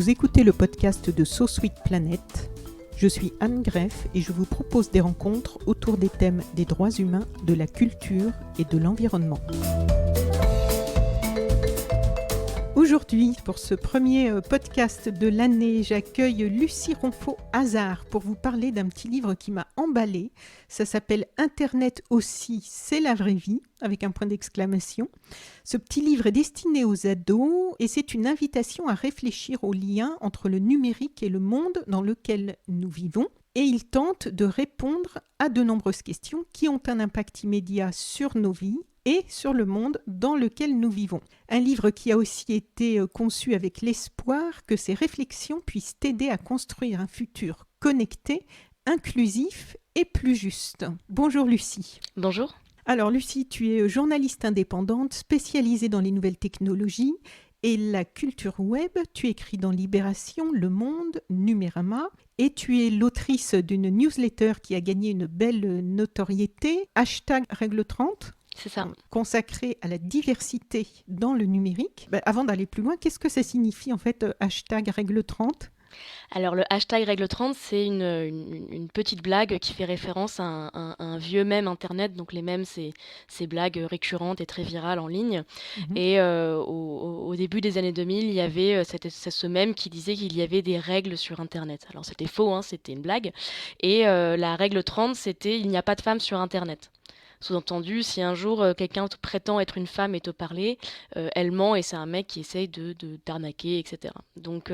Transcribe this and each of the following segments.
Vous écoutez le podcast de So Sweet Planet. Je suis Anne Greff et je vous propose des rencontres autour des thèmes des droits humains, de la culture et de l'environnement. Aujourd'hui, pour ce premier podcast de l'année, j'accueille Lucie Ronfaux-Hazard pour vous parler d'un petit livre qui m'a emballée. Ça s'appelle « Internet aussi, c'est la vraie vie » avec un point d'exclamation. Ce petit livre est destiné aux ados et c'est une invitation à réfléchir au lien entre le numérique et le monde dans lequel nous vivons. Et il tente de répondre à de nombreuses questions qui ont un impact immédiat sur nos vies et sur le monde dans lequel nous vivons. Un livre qui a aussi été conçu avec l'espoir que ces réflexions puissent t'aider à construire un futur connecté, inclusif et plus juste. Bonjour Lucie. Bonjour. Alors Lucie, tu es journaliste indépendante spécialisée dans les nouvelles technologies et la culture web. Tu écris dans Libération, Le Monde, Numérama et tu es l'autrice d'une newsletter qui a gagné une belle notoriété, #Règle30. C'est ça. Consacré à la diversité dans le numérique. Avant d'aller plus loin, qu'est-ce que ça signifie en fait #Règle30 ? Alors le #Règle30, c'est une petite blague qui fait référence à un vieux mème internet. Donc les mèmes, c'est ces blagues récurrentes et très virales en ligne. Et au début des années 2000, il y avait ce mème qui disait qu'il y avait des règles sur internet. Alors c'était faux, hein, c'était une blague. Et la règle 30, c'était « il n'y a pas de femmes sur internet ». Sous-entendu, si un jour quelqu'un prétend être une femme et te parler, elle ment et c'est un mec qui essaye de t'arnaquer, etc. Donc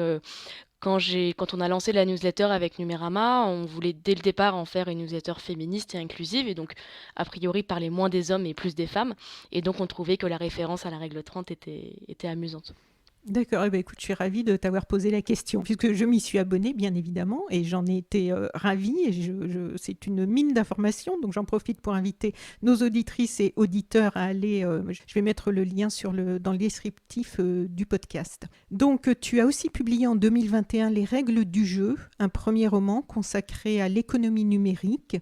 quand on a lancé la newsletter avec Numérama, on voulait dès le départ en faire une newsletter féministe et inclusive et donc a priori parler moins des hommes et plus des femmes. Et donc on trouvait que la référence à la règle 30 était amusante. D'accord, écoute, je suis ravie de t'avoir posé la question, puisque je m'y suis abonnée, bien évidemment, et j'en ai été ravie, et c'est une mine d'informations, donc j'en profite pour inviter nos auditrices et auditeurs à aller, je vais mettre le lien dans le descriptif du podcast. Donc, tu as aussi publié en 2021 Les règles du jeu, un premier roman consacré à l'économie numérique.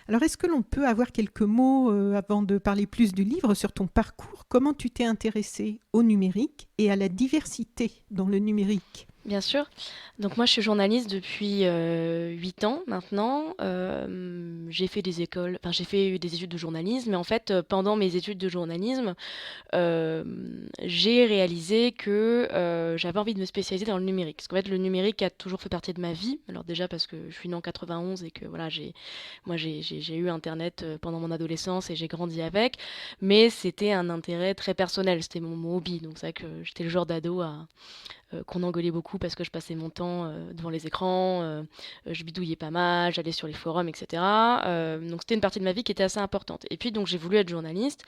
Alors, est-ce que l'on peut avoir quelques mots, avant de parler plus du livre, sur ton parcours ? Comment tu t'es intéressée au numérique et à la diversité dans le numérique? Bien sûr. Donc moi, je suis journaliste depuis 8 ans maintenant. J'ai fait des études de journalisme. Mais en fait, pendant mes études de journalisme, j'ai réalisé que j'avais envie de me spécialiser dans le numérique. Parce qu'en fait, le numérique a toujours fait partie de ma vie. Alors déjà parce que je suis née en 91 et que voilà, j'ai eu Internet pendant mon adolescence et j'ai grandi avec. Mais c'était un intérêt très personnel. C'était mon hobby. Donc c'est vrai que j'étais le genre d'ado qu'on engueulait beaucoup parce que je passais mon temps devant les écrans, je bidouillais pas mal, j'allais sur les forums, etc. Donc c'était une partie de ma vie qui était assez importante. Et puis donc j'ai voulu être journaliste,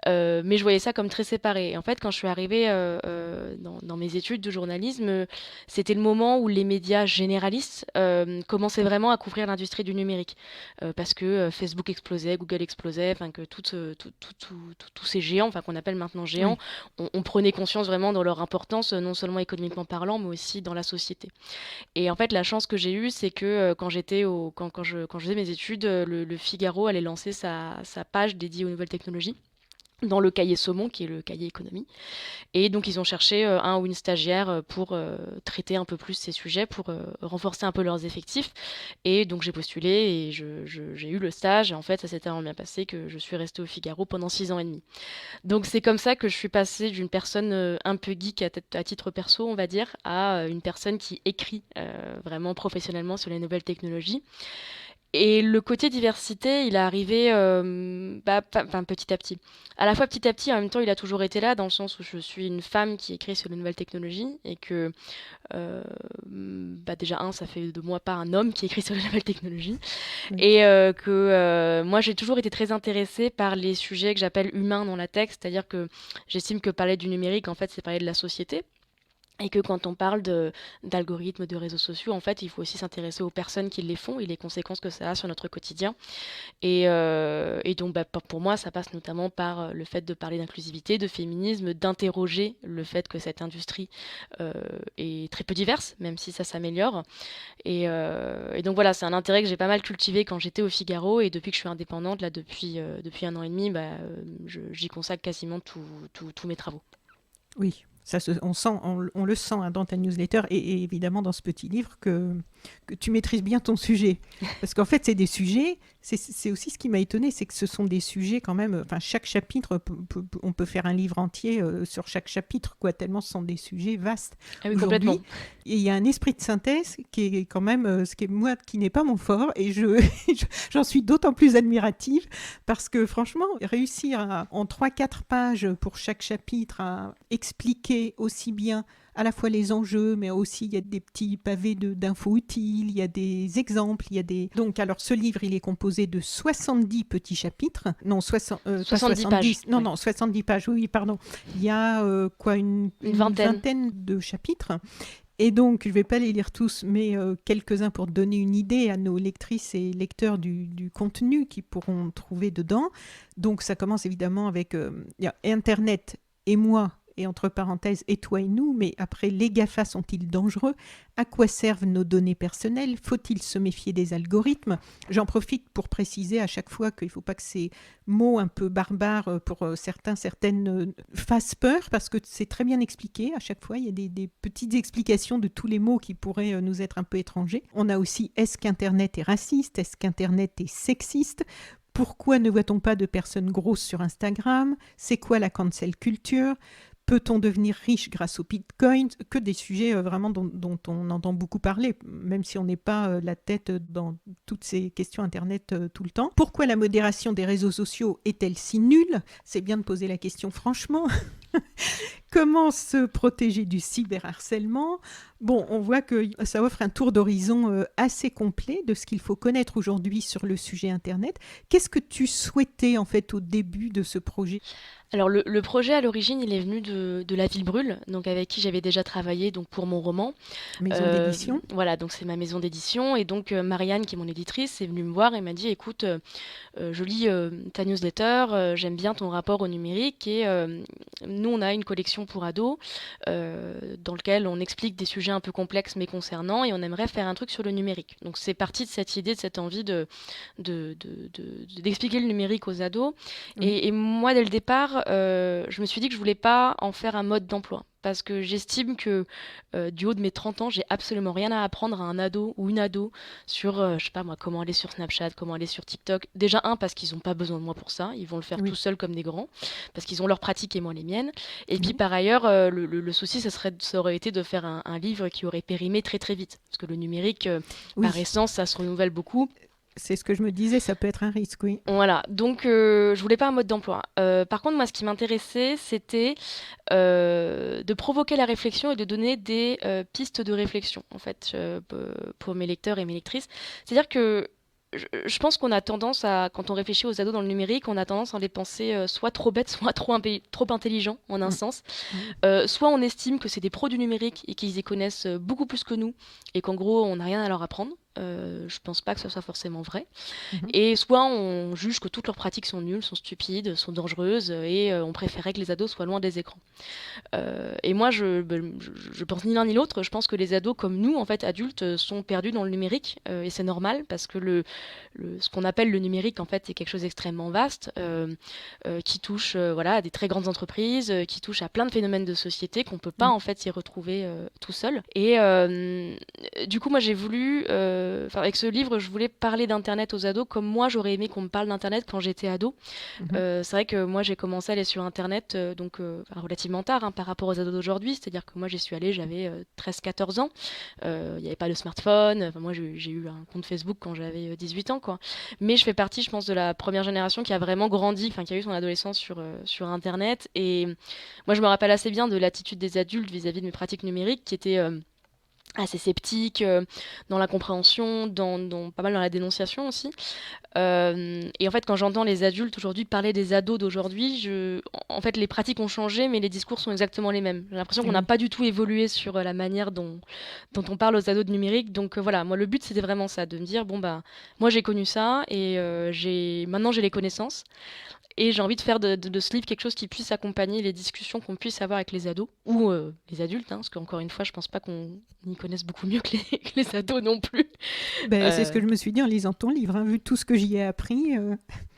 mais je voyais ça comme très séparé. Et en fait, quand je suis arrivée dans mes études de journalisme, c'était le moment où les médias généralistes commençaient vraiment à couvrir l'industrie du numérique. Parce que Facebook explosait, Google explosait, enfin que tous ces géants, enfin qu'on appelle maintenant géants, on prenait conscience vraiment de leur importance, non seulement économiquement parlant, mais aussi dans la société. Et en fait, la chance que j'ai eue, c'est que quand je faisais mes études, le Figaro allait lancer sa page dédiée aux nouvelles technologies dans le cahier Saumon, qui est le cahier économie. Et donc, ils ont cherché un ou une stagiaire pour traiter un peu plus ces sujets, pour renforcer un peu leurs effectifs. Et donc, j'ai postulé et j'ai eu le stage. Et en fait, ça s'est tellement bien passé que je suis restée au Figaro pendant 6 ans et demi. Donc, c'est comme ça que je suis passée d'une personne un peu geek à titre perso, on va dire, à une personne qui écrit vraiment professionnellement sur les nouvelles technologies. Et le côté diversité, il est arrivé petit à petit. À la fois petit à petit, en même temps, il a toujours été là, dans le sens où je suis une femme qui écrit sur les nouvelles technologies, et que, déjà, ça fait de moi pas un homme qui écrit sur les nouvelles technologies, et que moi, j'ai toujours été très intéressée par les sujets que j'appelle humains dans la tech, c'est-à-dire que j'estime que parler du numérique, en fait, c'est parler de la société. Et que quand on parle d'algorithmes, de réseaux sociaux, en fait, il faut aussi s'intéresser aux personnes qui les font et les conséquences que ça a sur notre quotidien. Et donc, pour moi, ça passe notamment par le fait de parler d'inclusivité, de féminisme, d'interroger le fait que cette industrie est très peu diverse, même si ça s'améliore. Et donc voilà, c'est un intérêt que j'ai pas mal cultivé quand j'étais au Figaro. Et depuis que je suis indépendante, là, depuis 1 an et demi, j'y consacre quasiment tous mes travaux. Oui. On le sent dans ta newsletter et évidemment dans ce petit livre que tu maîtrises bien ton sujet. Parce qu'en fait, c'est des sujets, c'est aussi ce qui m'a étonné, c'est que ce sont des sujets quand même, enfin chaque chapitre, on peut faire un livre entier sur chaque chapitre, quoi, tellement ce sont des sujets vastes. Ah oui, complètement. Et il y a un esprit de synthèse qui est quand même, ce qui est moi, qui n'est pas mon fort, et j'en suis d'autant plus admirative, parce que franchement, réussir en 3-4 pages pour chaque chapitre à expliquer aussi bien à la fois les enjeux, mais aussi il y a des petits pavés d'infos utiles, il y a des exemples, il y a des... Donc, alors, ce livre, il est composé de 70 petits chapitres. Non, 70 pages. Non, Ouais. non, 70 pages, oui, pardon. Il y a une vingtaine de chapitres. Et donc, je ne vais pas les lire tous, mais quelques-uns pour donner une idée à nos lectrices et lecteurs du contenu qu'ils pourront trouver dedans. Donc, ça commence évidemment avec il y a Internet et moi, et entre parenthèses, et toi et nous, mais après, les GAFA sont-ils dangereux? À quoi servent nos données personnelles? Faut-il se méfier des algorithmes? J'en profite pour préciser à chaque fois qu'il ne faut pas que ces mots un peu barbares pour certaines fassent peur, parce que c'est très bien expliqué. À chaque fois, il y a des petites explications de tous les mots qui pourraient nous être un peu étrangers. On a aussi, est-ce qu'Internet est raciste? Est-ce qu'Internet est sexiste? Pourquoi ne voit-on pas de personnes grosses sur Instagram? C'est quoi la cancel culture? Peut-on devenir riche grâce au Bitcoin? Que des sujets vraiment dont on entend beaucoup parler, même si on n'est pas la tête dans toutes ces questions Internet tout le temps. Pourquoi la modération des réseaux sociaux est-elle si nulle? C'est bien de poser la question franchement. Comment se protéger du cyberharcèlement? Bon, on voit que ça offre un tour d'horizon assez complet de ce qu'il faut connaître aujourd'hui sur le sujet Internet. Qu'est-ce que tu souhaitais en fait au début de ce projet? Alors le projet à l'origine, il est venu de La Ville Brûle, donc avec qui j'avais déjà travaillé donc pour mon roman. Maison d'édition. Voilà, donc c'est ma maison d'édition et donc Marianne, qui est mon éditrice, est venue me voir et m'a dit écoute, je lis ta newsletter, j'aime bien ton rapport au numérique et nous on a une collection pour ados dans lequel on explique des sujets un peu complexes mais concernants et on aimerait faire un truc sur le numérique. Donc c'est parti de cette idée, de cette envie d'expliquer le numérique aux ados. Et moi dès le départ, je me suis dit que je voulais pas en faire un mode d'emploi. Parce que j'estime que du haut de mes 30 ans, j'ai absolument rien à apprendre à un ado ou une ado sur, je sais pas moi, comment aller sur Snapchat, comment aller sur TikTok. Déjà, parce qu'ils n'ont pas besoin de moi pour ça, ils vont le faire tout seuls comme des grands, parce qu'ils ont leurs pratiques et moi les miennes. Et puis par ailleurs, le souci, ça aurait été de faire un livre qui aurait périmé très très vite. Parce que le numérique, par essence, ça se renouvelle beaucoup. C'est ce que je me disais, ça peut être un risque, oui. Voilà, donc je voulais pas un mode d'emploi. Par contre, moi, ce qui m'intéressait, c'était de provoquer la réflexion et de donner des pistes de réflexion, en fait, pour mes lecteurs et mes lectrices. C'est-à-dire que je pense qu'on a tendance à, quand on réfléchit aux ados dans le numérique, on a tendance à les penser soit trop bêtes, soit trop intelligents, en un sens. Soit on estime que c'est des pros du numérique et qu'ils y connaissent beaucoup plus que nous, et qu'en gros, on n'a rien à leur apprendre. Je pense pas que ce soit forcément vrai. Et soit on juge que toutes leurs pratiques sont nulles, sont stupides, sont dangereuses, et on préférait que les ados soient loin des écrans. Et moi, je pense ni l'un ni l'autre. Je pense que les ados, comme nous, en fait, adultes, sont perdus dans le numérique, et c'est normal parce que ce qu'on appelle le numérique, en fait, c'est quelque chose d'extrêmement vaste, qui touche, voilà, à des très grandes entreprises, qui touche à plein de phénomènes de société qu'on peut pas, en fait, s'y retrouver tout seul. Et du coup, moi, j'ai voulu avec ce livre, je voulais parler d'Internet aux ados comme moi j'aurais aimé qu'on me parle d'Internet quand j'étais ado. C'est vrai que moi j'ai commencé à aller sur Internet relativement tard par rapport aux ados d'aujourd'hui, c'est-à-dire que moi j'y suis allée, j'avais 13-14 ans, il n'y avait pas de smartphone, moi j'ai eu un compte Facebook quand j'avais 18 ans, quoi. Mais je fais partie, je pense, de la première génération qui a vraiment grandi, qui a eu son adolescence sur Internet, et moi je me rappelle assez bien de l'attitude des adultes vis-à-vis de mes pratiques numériques qui étaient assez sceptique dans la compréhension, pas mal dans la dénonciation aussi. Et en fait, quand j'entends les adultes aujourd'hui parler des ados d'aujourd'hui, en fait, les pratiques ont changé, mais les discours sont exactement les mêmes. J'ai l'impression qu'on n'a pas du tout évolué sur la manière dont on parle aux ados de numérique. Donc voilà, moi, le but, c'était vraiment ça, de me dire, bon, bah, moi, j'ai connu ça, et maintenant, j'ai les connaissances. Et j'ai envie de faire de ce livre quelque chose qui puisse accompagner les discussions qu'on puisse avoir avec les ados, ou les adultes, parce qu'encore une fois, je pense pas qu'on y connaissent beaucoup mieux que que les ados non plus. C'est ce que je me suis dit en lisant ton livre, hein, vu tout ce que j'y ai appris.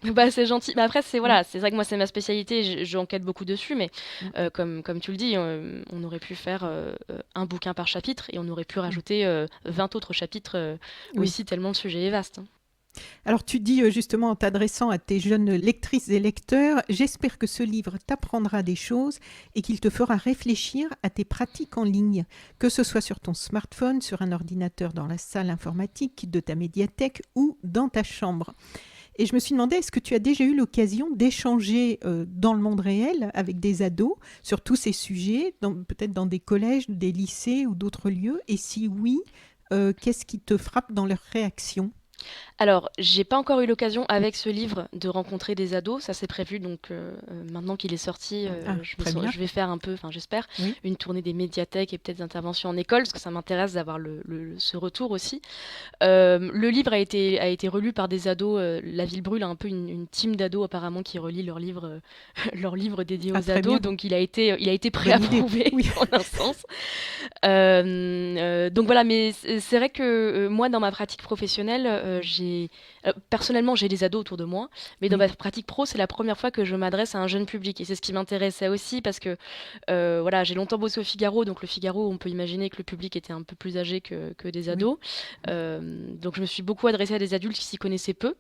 Bah, c'est gentil. Mais après, voilà, c'est vrai que moi, c'est ma spécialité, j'enquête beaucoup dessus, mais comme tu le dis, on aurait pu faire un bouquin par chapitre et on aurait pu rajouter 20 autres chapitres aussi, tellement le sujet est vaste. Alors tu dis justement en t'adressant à tes jeunes lectrices et lecteurs, j'espère que ce livre t'apprendra des choses et qu'il te fera réfléchir à tes pratiques en ligne, que ce soit sur ton smartphone, sur un ordinateur dans la salle informatique de ta médiathèque ou dans ta chambre. Et je me suis demandé, est-ce que tu as déjà eu l'occasion d'échanger dans le monde réel avec des ados sur tous ces sujets, peut-être dans des collèges, des lycées ou d'autres lieux? Et si oui, qu'est-ce qui te frappe dans leurs réactions? Alors, j'ai pas encore eu l'occasion avec ce livre de rencontrer des ados, ça c'est prévu, donc maintenant qu'il est sorti, je vais faire un peu, enfin j'espère, une tournée des médiathèques et peut-être d'interventions en école, parce que ça m'intéresse d'avoir ce retour aussi. Le livre a été relu par des ados, La Ville Brûle a un peu une team d'ados apparemment qui relit leurs livres dédiés aux ados, bien. Donc il a été préapprouvé en un sens. Donc voilà, mais c'est vrai que moi dans ma pratique professionnelle, personnellement, j'ai des ados autour de moi, mais dans ma pratique pro, c'est la première fois que je m'adresse à un jeune public. Et c'est ce qui m'intéressait aussi parce que voilà, j'ai longtemps bossé au Figaro. Donc le Figaro, on peut imaginer que le public était un peu plus âgé que des ados. Donc je me suis beaucoup adressée à des adultes qui s'y connaissaient peu.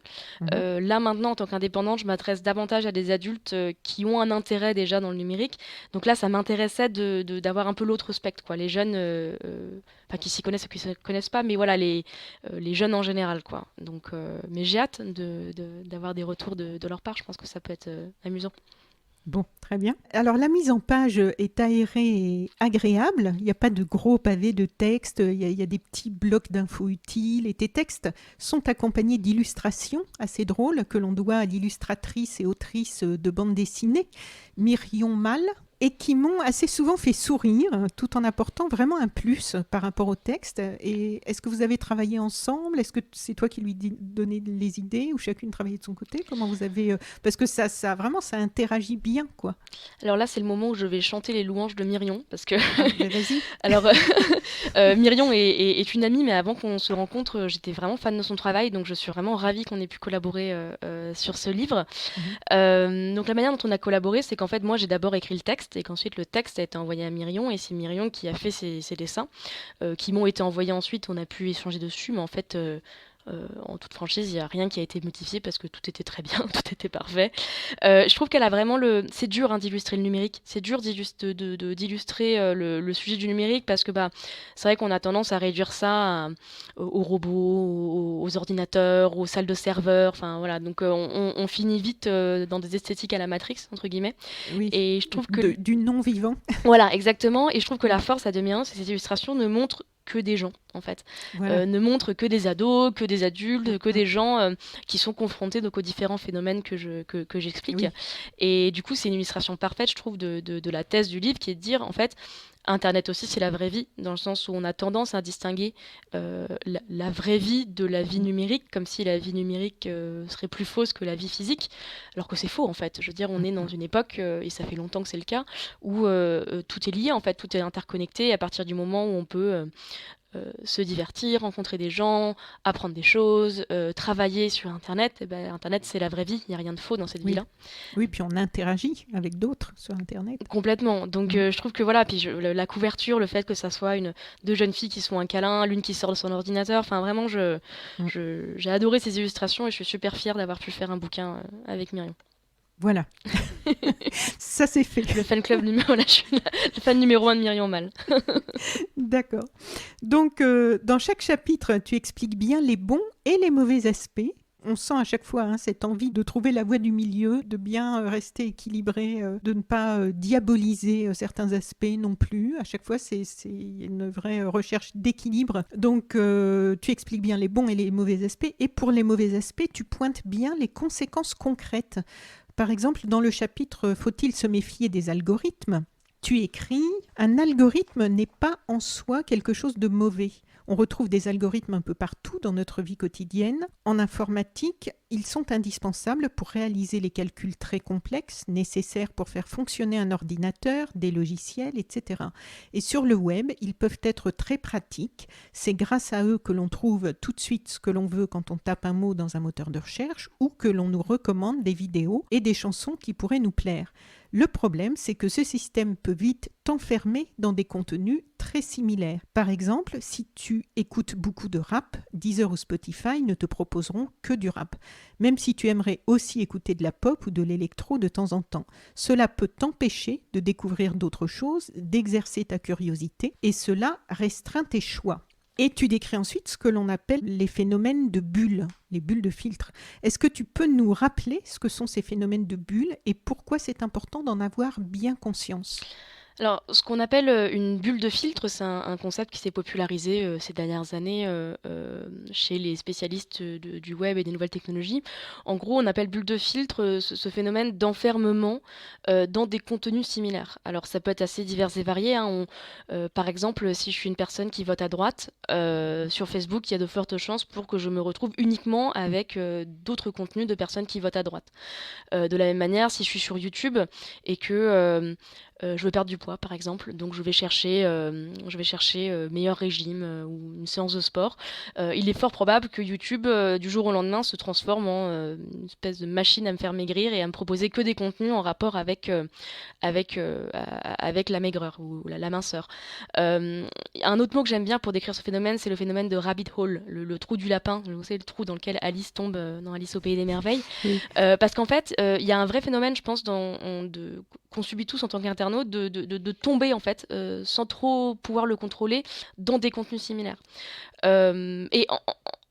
Là maintenant, en tant qu'indépendante, je m'adresse davantage à des adultes qui ont un intérêt déjà dans le numérique. Donc là, ça m'intéressait d'avoir un peu l'autre spectre, quoi. Les jeunes, qui s'y connaissent ou qui ne se connaissent pas, mais voilà, les jeunes en général, quoi. Donc, mais j'ai hâte d'avoir des retours de leur part. Je pense que ça peut être amusant. Bon, très bien. Alors, la mise en page est aérée et agréable. Il n'y a pas de gros pavés de texte. Il y a des petits blocs d'infos utiles. Et tes textes sont accompagnés d'illustrations assez drôles que l'on doit à l'illustratrice et autrice de bande dessinée, Myrion Mal, et qui m'ont assez souvent fait sourire, tout en apportant vraiment un plus par rapport au texte. Et est-ce que vous avez travaillé ensemble? Est-ce que c'est toi qui lui donnais les idées ou chacune travaillait de son côté? Comment vous avez... Parce que ça vraiment, ça interagit bien, quoi. Alors là, c'est le moment où je vais chanter les louanges de Myrion, parce que... Vas-y. Alors, Myrion est une amie, mais avant qu'on se rencontre, j'étais vraiment fan de son travail, donc je suis vraiment ravie qu'on ait pu collaborer sur ce livre. Donc la manière dont on a collaboré, c'est qu'en fait, moi, j'ai d'abord écrit le texte, et qu'ensuite le texte a été envoyé à Myrion, et c'est Myrion qui a fait ses dessins, qui m'ont été envoyés ensuite, on a pu échanger dessus, mais en fait... en toute franchise, il n'y a rien qui a été modifié parce que tout était très bien, tout était parfait. Je trouve qu'elle a vraiment C'est dur d'illustrer le numérique, c'est dur d'illustrer le sujet du numérique parce que c'est vrai qu'on a tendance à réduire ça aux robots, aux ordinateurs, aux salles de serveurs, enfin voilà, donc on finit vite dans des esthétiques à la Matrix, entre guillemets. Oui, et je trouve que... du non-vivant. Voilà, exactement, et je trouve que la force à 2001, c'est que ces illustrations ne montrent que des gens, en fait. Voilà. Ne montrent que des ados, que des adultes, que des gens qui sont confrontés donc, aux différents phénomènes que j'explique. Oui. Et du coup, c'est une illustration parfaite, je trouve, de la thèse du livre, qui est de dire, en fait, Internet aussi, c'est la vraie vie, dans le sens où on a tendance à distinguer la vraie vie de la vie numérique, comme si la vie numérique serait plus fausse que la vie physique, alors que c'est faux, en fait. Je veux dire, on est dans une époque, et ça fait longtemps que c'est le cas, où tout est lié, en fait, tout est interconnecté, à partir du moment où on peut... se divertir, rencontrer des gens, apprendre des choses, travailler sur Internet. Internet, c'est la vraie vie, il n'y a rien de faux dans cette vie-là. Oui, puis on interagit avec d'autres sur Internet. Complètement. Donc je trouve que voilà, puis la couverture, le fait que ça soit deux jeunes filles qui se font un câlin, l'une qui sort de son ordinateur, enfin vraiment, j'ai adoré ces illustrations et je suis super fière d'avoir pu faire un bouquin avec Myrion. Voilà, ça c'est fait. Le fan club je suis le fan numéro 1 de Myrion Mal. D'accord. Donc, dans chaque chapitre, tu expliques bien les bons et les mauvais aspects. On sent à chaque fois cette envie de trouver la voie du milieu, de bien rester équilibré, de ne pas diaboliser certains aspects non plus. À chaque fois, c'est une vraie recherche d'équilibre. Donc, tu expliques bien les bons et les mauvais aspects. Et pour les mauvais aspects, tu pointes bien les conséquences concrètes. Par exemple, dans le chapitre « Faut-il se méfier des algorithmes ?» tu écris « Un algorithme n'est pas en soi quelque chose de mauvais. On retrouve des algorithmes un peu partout dans notre vie quotidienne. En informatique, ils sont indispensables pour réaliser les calculs très complexes nécessaires pour faire fonctionner un ordinateur, des logiciels, etc. Et sur le web, ils peuvent être très pratiques. C'est grâce à eux que l'on trouve tout de suite ce que l'on veut quand on tape un mot dans un moteur de recherche ou que l'on nous recommande des vidéos et des chansons qui pourraient nous plaire. Le problème, c'est que ce système peut vite t'enfermer dans des contenus très similaires. Par exemple, si tu écoutes beaucoup de rap, Deezer ou Spotify ne te proposeront que du rap, même si tu aimerais aussi écouter de la pop ou de l'électro de temps en temps. Cela peut t'empêcher de découvrir d'autres choses, d'exercer ta curiosité, et cela restreint tes choix. Et tu décris ensuite ce que l'on appelle les phénomènes de bulles, les bulles de filtre. Est-ce que tu peux nous rappeler ce que sont ces phénomènes de bulles et pourquoi c'est important d'en avoir bien conscience ? Alors, ce qu'on appelle une bulle de filtre, c'est un concept qui s'est popularisé ces dernières années chez les spécialistes du web et des nouvelles technologies. En gros, on appelle bulle de filtre ce phénomène d'enfermement dans des contenus similaires. Alors, ça peut être assez divers et varié, hein. Par exemple, si je suis une personne qui vote à droite, sur Facebook, il y a de fortes chances pour que je me retrouve uniquement avec d'autres contenus de personnes qui votent à droite. De la même manière, si je suis sur YouTube et que je veux perdre du poids, par exemple, donc je vais chercher meilleur régime ou une séance de sport. Il est fort probable que YouTube, du jour au lendemain, se transforme en une espèce de machine à me faire maigrir et à me proposer que des contenus en rapport avec la maigreur ou la minceur. Un autre mot que j'aime bien pour décrire ce phénomène, c'est le phénomène de rabbit hole, le trou du lapin. Vous savez, le trou dans lequel Alice tombe dans Alice au pays des merveilles. Oui. Parce qu'en fait, il y a un vrai phénomène, je pense, qu'on subit tous en tant qu'internaute, de tomber en fait, sans trop pouvoir le contrôler, dans des contenus similaires. Et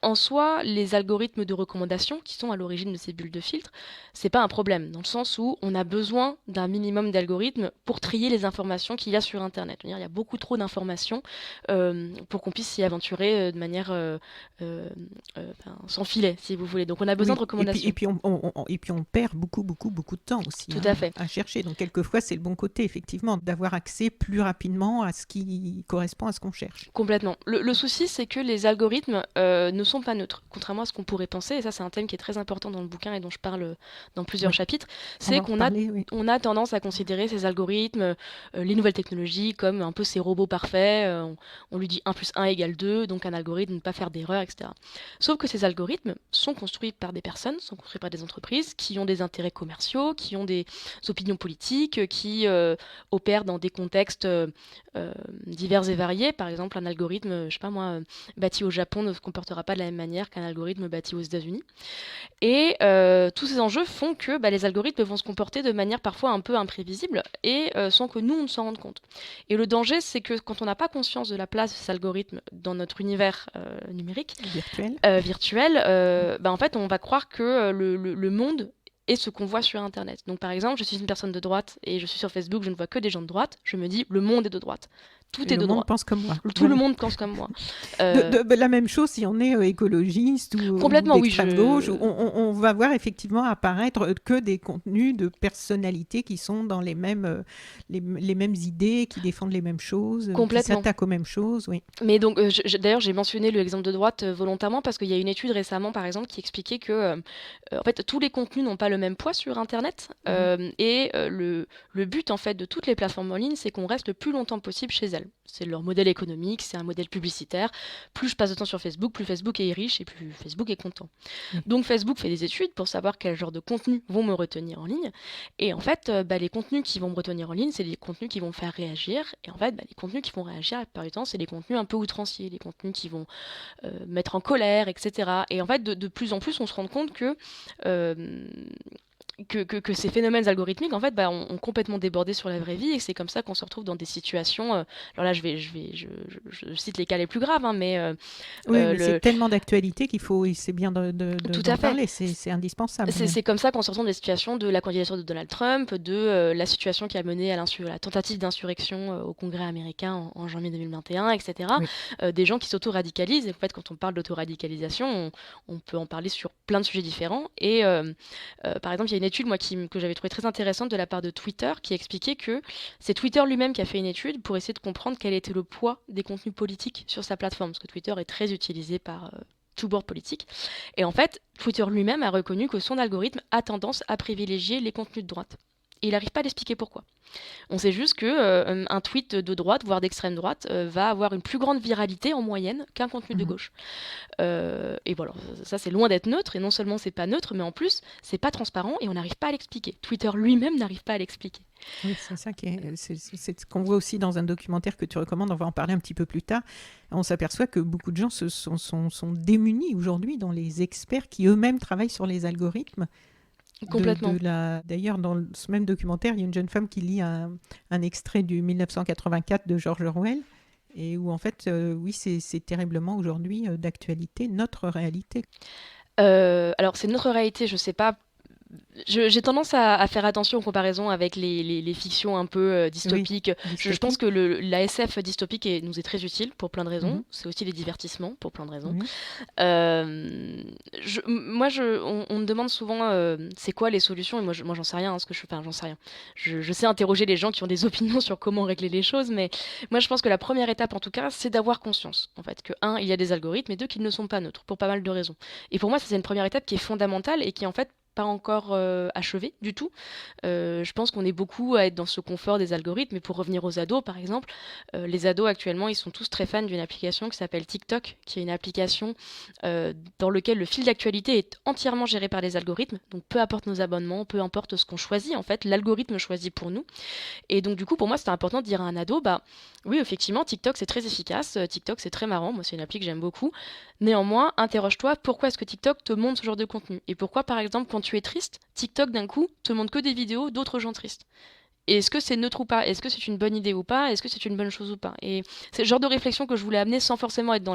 en soi, les algorithmes de recommandation qui sont à l'origine de ces bulles de filtre, c'est pas un problème, dans le sens où on a besoin d'un minimum d'algorithmes pour trier les informations qu'il y a sur Internet. Il y a beaucoup trop d'informations pour qu'on puisse s'y aventurer de manière sans filet, si vous voulez. Donc on a besoin de recommandations. Et puis on perd beaucoup de temps aussi. Tout à fait. À chercher. Donc quelquefois, c'est le bon côté, effectivement, d'avoir accès plus rapidement à ce qui correspond à ce qu'on cherche. Complètement. Le souci, c'est que les algorithmes ne sont pas neutres, contrairement à ce qu'on pourrait penser, et ça c'est un thème qui est très important dans le bouquin et dont je parle dans plusieurs chapitres, c'est qu'on a tendance à considérer ces algorithmes, les nouvelles technologies, comme un peu ces robots parfaits, on lui dit 1 + 1 = 2, donc un algorithme ne pas faire d'erreur, etc. Sauf que ces algorithmes sont construits par des personnes, sont construits par des entreprises qui ont des intérêts commerciaux, qui ont des opinions politiques, qui opèrent dans des contextes divers et variés. Par exemple, un algorithme, je sais pas moi, bâti au Japon ne se comportera pas de la même manière qu'un algorithme bâti aux États-Unis. Et tous ces enjeux font que les algorithmes vont se comporter de manière parfois un peu imprévisible et sans que nous, on ne s'en rende compte. Et le danger, c'est que quand on n'a pas conscience de la place de ces algorithmes dans notre univers numérique, virtuel, en fait, on va croire que le monde est ce qu'on voit sur Internet. Donc par exemple, je suis une personne de droite et je suis sur Facebook, je ne vois que des gens de droite, je me dis, le monde est de droite. Tout est de droite. Le monde pense comme moi. Tout le monde pense comme moi. La même chose si on est écologiste ou d'extrême gauche, on va voir effectivement apparaître que des contenus de personnalités qui sont dans les mêmes idées, qui défendent les mêmes choses, qui s'attaquent aux mêmes choses. Oui. Mais donc, d'ailleurs, j'ai mentionné l'exemple de droite volontairement parce qu'il y a une étude récemment, par exemple, qui expliquait que en fait, tous les contenus n'ont pas le même poids sur Internet. Et le but, en fait, de toutes les plateformes en ligne, c'est qu'on reste le plus longtemps possible chez elles. C'est leur modèle économique, c'est un modèle publicitaire. Plus je passe de temps sur Facebook, plus Facebook est riche et plus Facebook est content. Donc Facebook fait des études pour savoir quel genre de contenus vont me retenir en ligne. Et en fait, les contenus qui vont me retenir en ligne, c'est des contenus qui vont me faire réagir. Et en fait, les contenus qui vont réagir, la plupart du temps, c'est des contenus un peu outranciers, des contenus qui vont mettre en colère, etc. Et en fait, de plus en plus, on se rend compte que ces phénomènes algorithmiques en fait ont complètement débordé sur la vraie vie et c'est comme ça qu'on se retrouve dans des situations alors là je cite les cas les plus graves mais c'est tellement d'actualité qu'il faut c'est bien d'en parler, c'est indispensable. C'est comme ça qu'on se retrouve dans des situations de la candidature de Donald Trump, de la situation qui a mené à la tentative d'insurrection au Congrès américain en janvier 2021, etc. Des gens qui s'auto-radicalisent et en fait quand on parle d'auto-radicalisation on peut en parler sur plein de sujets différents et par exemple il y a une étude moi, que j'avais trouvée très intéressante de la part de Twitter qui expliquait que c'est Twitter lui-même qui a fait une étude pour essayer de comprendre quel était le poids des contenus politiques sur sa plateforme, parce que Twitter est très utilisé par tout bord politique. Et en fait, Twitter lui-même a reconnu que son algorithme a tendance à privilégier les contenus de droite. Et il n'arrive pas à l'expliquer pourquoi. On sait juste que un tweet de droite, voire d'extrême droite, va avoir une plus grande viralité en moyenne qu'un contenu de gauche. Et voilà, ça c'est loin d'être neutre, et non seulement c'est pas neutre, mais en plus c'est pas transparent et on n'arrive pas à l'expliquer. Twitter lui-même n'arrive pas à l'expliquer. Oui, c'est ça c'est ce qu'on voit aussi dans un documentaire que tu recommandes, on va en parler un petit peu plus tard. On s'aperçoit que beaucoup de gens sont démunis aujourd'hui dans les experts qui eux-mêmes travaillent sur les algorithmes. Complètement. D'ailleurs, dans ce même documentaire, il y a une jeune femme qui lit un extrait du 1984 de George Orwell, et où en fait, oui, c'est terriblement aujourd'hui d'actualité, notre réalité. Alors c'est notre réalité, je sais pas. J'ai tendance à faire attention aux comparaisons avec les fictions un peu dystopiques. Oui, Je pense que la SF dystopique nous est très utile pour plein de raisons. C'est aussi des divertissements pour plein de raisons. On me demande souvent c'est quoi les solutions, et moi j'en sais rien, j'en sais rien. Je sais interroger les gens qui ont des opinions sur comment régler les choses, mais moi je pense que la première étape en tout cas, c'est d'avoir conscience en fait que il y a des algorithmes, et deux, qu'ils ne sont pas neutres pour pas mal de raisons. Et pour moi ça c'est une première étape qui est fondamentale et qui en fait pas encore achevé du tout. Je pense qu'on est beaucoup à être dans ce confort des algorithmes, mais pour revenir aux ados, par exemple, les ados actuellement, ils sont tous très fans d'une application qui s'appelle TikTok, qui est une application dans laquelle le fil d'actualité est entièrement géré par les algorithmes. Donc peu importe nos abonnements, peu importe ce qu'on choisit, en fait, l'algorithme choisit pour nous. Et donc du coup, pour moi, c'était important de dire à un ado, bah oui, effectivement, TikTok c'est très efficace, TikTok c'est très marrant, moi c'est une appli que j'aime beaucoup. Néanmoins, interroge-toi, pourquoi est-ce que TikTok te montre ce genre de contenu? Et pourquoi, par exemple, quand tu es triste, TikTok d'un coup te montre que des vidéos d'autres gens tristes? Et est-ce que c'est neutre ou pas? Est-ce que c'est une bonne idée ou pas? Est-ce que c'est une bonne chose ou pas? Et c'est le genre de réflexion que je voulais amener sans forcément être dans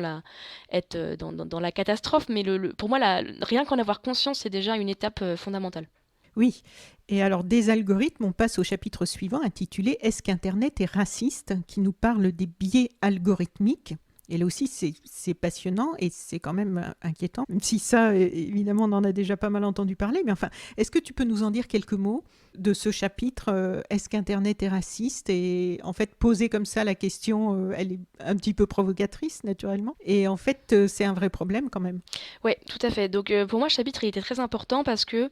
la catastrophe, mais pour moi, rien qu'en avoir conscience, c'est déjà une étape fondamentale. Oui, et alors des algorithmes, on passe au chapitre suivant intitulé « Est-ce qu'Internet est raciste ?», qui nous parle des biais algorithmiques. Et là aussi, c'est passionnant et c'est quand même inquiétant. Même si ça, évidemment, on en a déjà pas mal entendu parler. Mais enfin, est-ce que tu peux nous en dire quelques mots de ce chapitre Est-ce qu'Internet est raciste? Et en fait, poser comme ça la question, elle est un petit peu provocatrice, naturellement. Et en fait, c'est un vrai problème quand même. Oui, tout à fait. Donc pour moi, ce chapitre il était très important parce que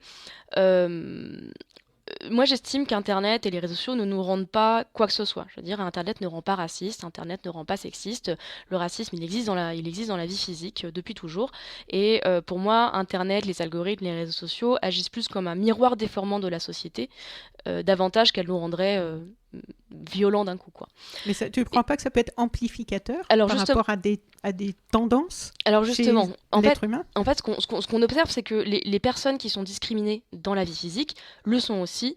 moi, j'estime qu'Internet et les réseaux sociaux ne nous rendent pas quoi que ce soit. Je veux dire, Internet ne rend pas raciste, Internet ne rend pas sexiste. Le racisme, il existe dans la vie physique depuis toujours. Et pour moi, Internet, les algorithmes, les réseaux sociaux agissent plus comme un miroir déformant de la société, davantage qu'elles nous rendraient violents d'un coup, quoi. Mais tu ne crois pas que ça peut être amplificateur rapport à des tendances justement, chez l'être humain? En fait, ce qu'on observe, c'est que les personnes qui sont discriminées dans la vie physique le sont aussi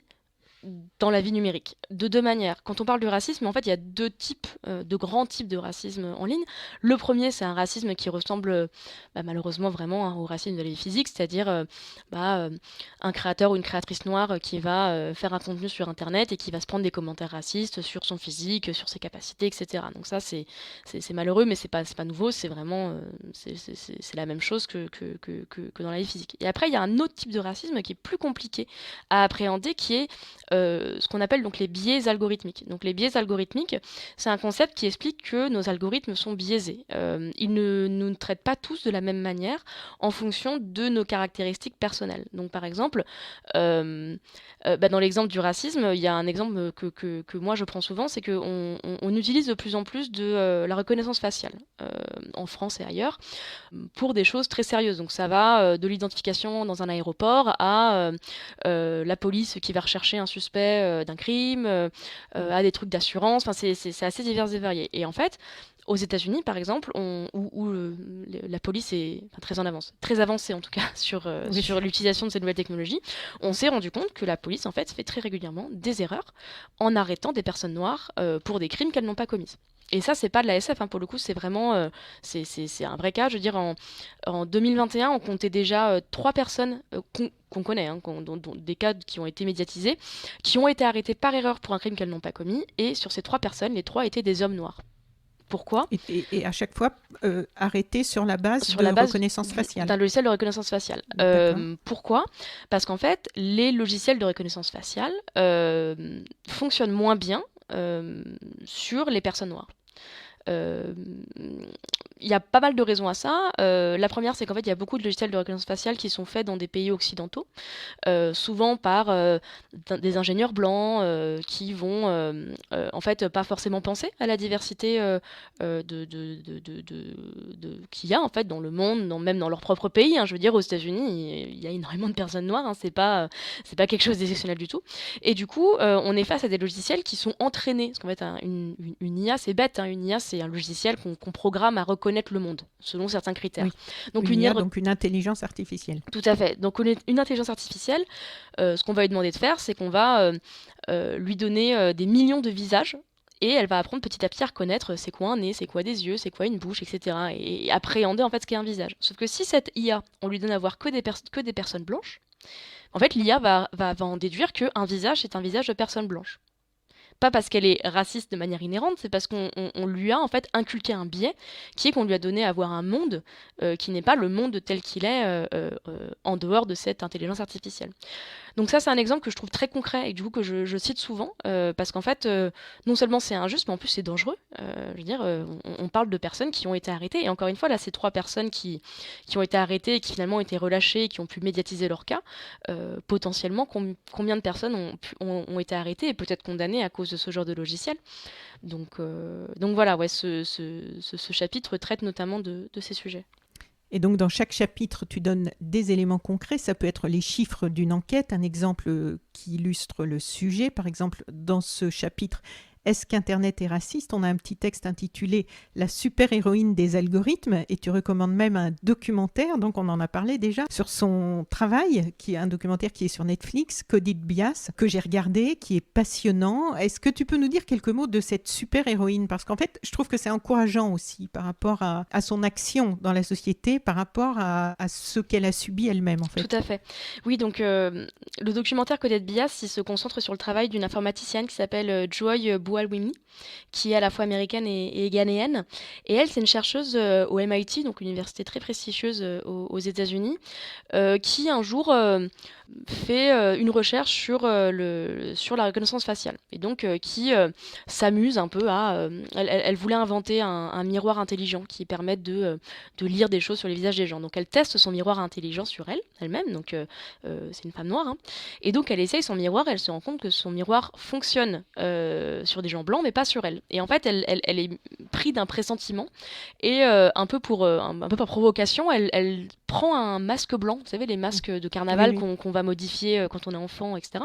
dans la vie numérique, de deux manières. Quand on parle du racisme, en fait, il y a de grands types de racisme en ligne. Le premier, c'est un racisme qui ressemble malheureusement vraiment au racisme de la vie physique, c'est-à-dire un créateur ou une créatrice noire qui va faire un contenu sur Internet et qui va se prendre des commentaires racistes sur son physique, sur ses capacités, etc. Donc ça, c'est malheureux, mais c'est pas nouveau, c'est vraiment c'est la même chose que dans la vie physique. Et après, il y a un autre type de racisme qui est plus compliqué à appréhender, qui est ce qu'on appelle donc les biais algorithmiques. Donc les biais algorithmiques, c'est un concept qui explique que nos algorithmes sont biaisés. Ils ne nous traitent pas tous de la même manière en fonction de nos caractéristiques personnelles. Donc par exemple, dans l'exemple du racisme, il y a un exemple que moi je prends souvent, c'est qu'on utilise de plus en plus de la reconnaissance faciale en France et ailleurs pour des choses très sérieuses. Donc ça va de l'identification dans un aéroport à la police qui va rechercher un suspect d'un crime, à des trucs d'assurance. Enfin, c'est assez divers et varié. Et en fait, aux États-Unis, par exemple, où la police est très en avance, très avancée en tout cas sur l'utilisation de ces nouvelles technologies, on s'est rendu compte que la police en fait fait très régulièrement des erreurs en arrêtant des personnes noires pour des crimes qu'elles n'ont pas commis. Et ça, c'est pas de la SF, pour le coup, c'est vraiment c'est un vrai cas. Je veux dire, en 2021, on comptait déjà 3 personnes qu'on connaît, dont des cas qui ont été médiatisés, qui ont été arrêtés par erreur pour un crime qu'elles n'ont pas commis. Et sur ces 3 personnes, les 3 étaient des hommes noirs. Pourquoi? Et à chaque fois, arrêté sur la base Sur de la base reconnaissance faciale. d'un logiciel de reconnaissance faciale. D'accord. Pourquoi? Parce qu'en fait, les logiciels de reconnaissance faciale fonctionnent moins bien sur les personnes noires. Euh, Il y a pas mal de raisons à ça. La première, c'est qu'en fait, il y a beaucoup de logiciels de reconnaissance faciale qui sont faits dans des pays occidentaux, souvent par des ingénieurs blancs qui vont en fait pas forcément penser à la diversité qu'il y a en fait dans le monde, même dans leur propre pays, hein. Je veux dire, aux États-Unis, il y a énormément de personnes noires, hein. C'est pas quelque chose d'exceptionnel du tout. Et du coup, on est face à des logiciels qui sont entraînés. Parce qu'en fait, une IA, c'est bête, hein. Une IA, c'est un logiciel qu'on programme à reconnaître le monde, selon certains critères. Oui. Donc Une IA, donc une intelligence artificielle. Tout à fait. Donc une intelligence artificielle, ce qu'on va lui demander de faire, c'est qu'on va lui donner des millions de visages. Et elle va apprendre petit à petit à reconnaître c'est quoi un nez, c'est quoi des yeux, c'est quoi une bouche, etc. Et appréhender en fait ce qu'est un visage. Sauf que si cette IA, on lui donne à voir que des personnes blanches, en fait l'IA va en déduire qu'un visage, c'est un visage de personne blanche. Pas parce qu'elle est raciste de manière inhérente, c'est parce qu'on lui a en fait inculqué un biais qui est qu'on lui a donné à voir un monde qui n'est pas le monde tel qu'il est en dehors de cette intelligence artificielle. Donc ça, c'est un exemple que je trouve très concret et du coup que je cite souvent parce qu'en fait, non seulement c'est injuste, mais en plus c'est dangereux. Je veux dire, on parle de personnes qui ont été arrêtées et encore une fois, là, ces 3 personnes qui ont été arrêtées et qui finalement ont été relâchées et qui ont pu médiatiser leur cas, potentiellement, combien de personnes ont été arrêtées et peut-être condamnées à cause de ce genre de logiciel. Donc voilà, ouais, ce chapitre traite notamment de ces sujets. Et donc, dans chaque chapitre, tu donnes des éléments concrets. Ça peut être les chiffres d'une enquête, un exemple qui illustre le sujet. Par exemple, dans ce chapitre, est-ce qu'Internet est raciste? On a un petit texte intitulé « La super-héroïne des algorithmes » et tu recommandes même un documentaire, donc on en a parlé déjà, sur son travail, qui est un documentaire qui est sur Netflix, Coded Bias, que j'ai regardé, qui est passionnant. Est-ce que tu peux nous dire quelques mots de cette super-héroïne? Parce qu'en fait, je trouve que c'est encourageant aussi par rapport à son action dans la société, par rapport à ce qu'elle a subi elle-même, en fait. Tout à fait. Oui, donc le documentaire Coded Bias, il se concentre sur le travail d'une informaticienne qui s'appelle Joy Buolamwini, qui est à la fois américaine et ghanéenne. Et elle, c'est une chercheuse au MIT, donc une université très prestigieuse aux États-Unis, qui un jour fait une recherche sur la reconnaissance faciale. Et donc qui s'amuse un peu à... elle voulait inventer un miroir intelligent qui permette de lire des choses sur les visages des gens. Donc elle teste son miroir intelligent sur elle-même, donc c'est une femme noire, hein. Et donc elle essaye son miroir, elle se rend compte que son miroir fonctionne sur des gens blancs, mais pas sur elle. Et en fait, elle est prise d'un pressentiment, et un peu par provocation, elle prend un masque blanc, vous savez, les masques de carnaval Oui. qu'on va modifier quand on est enfant, etc.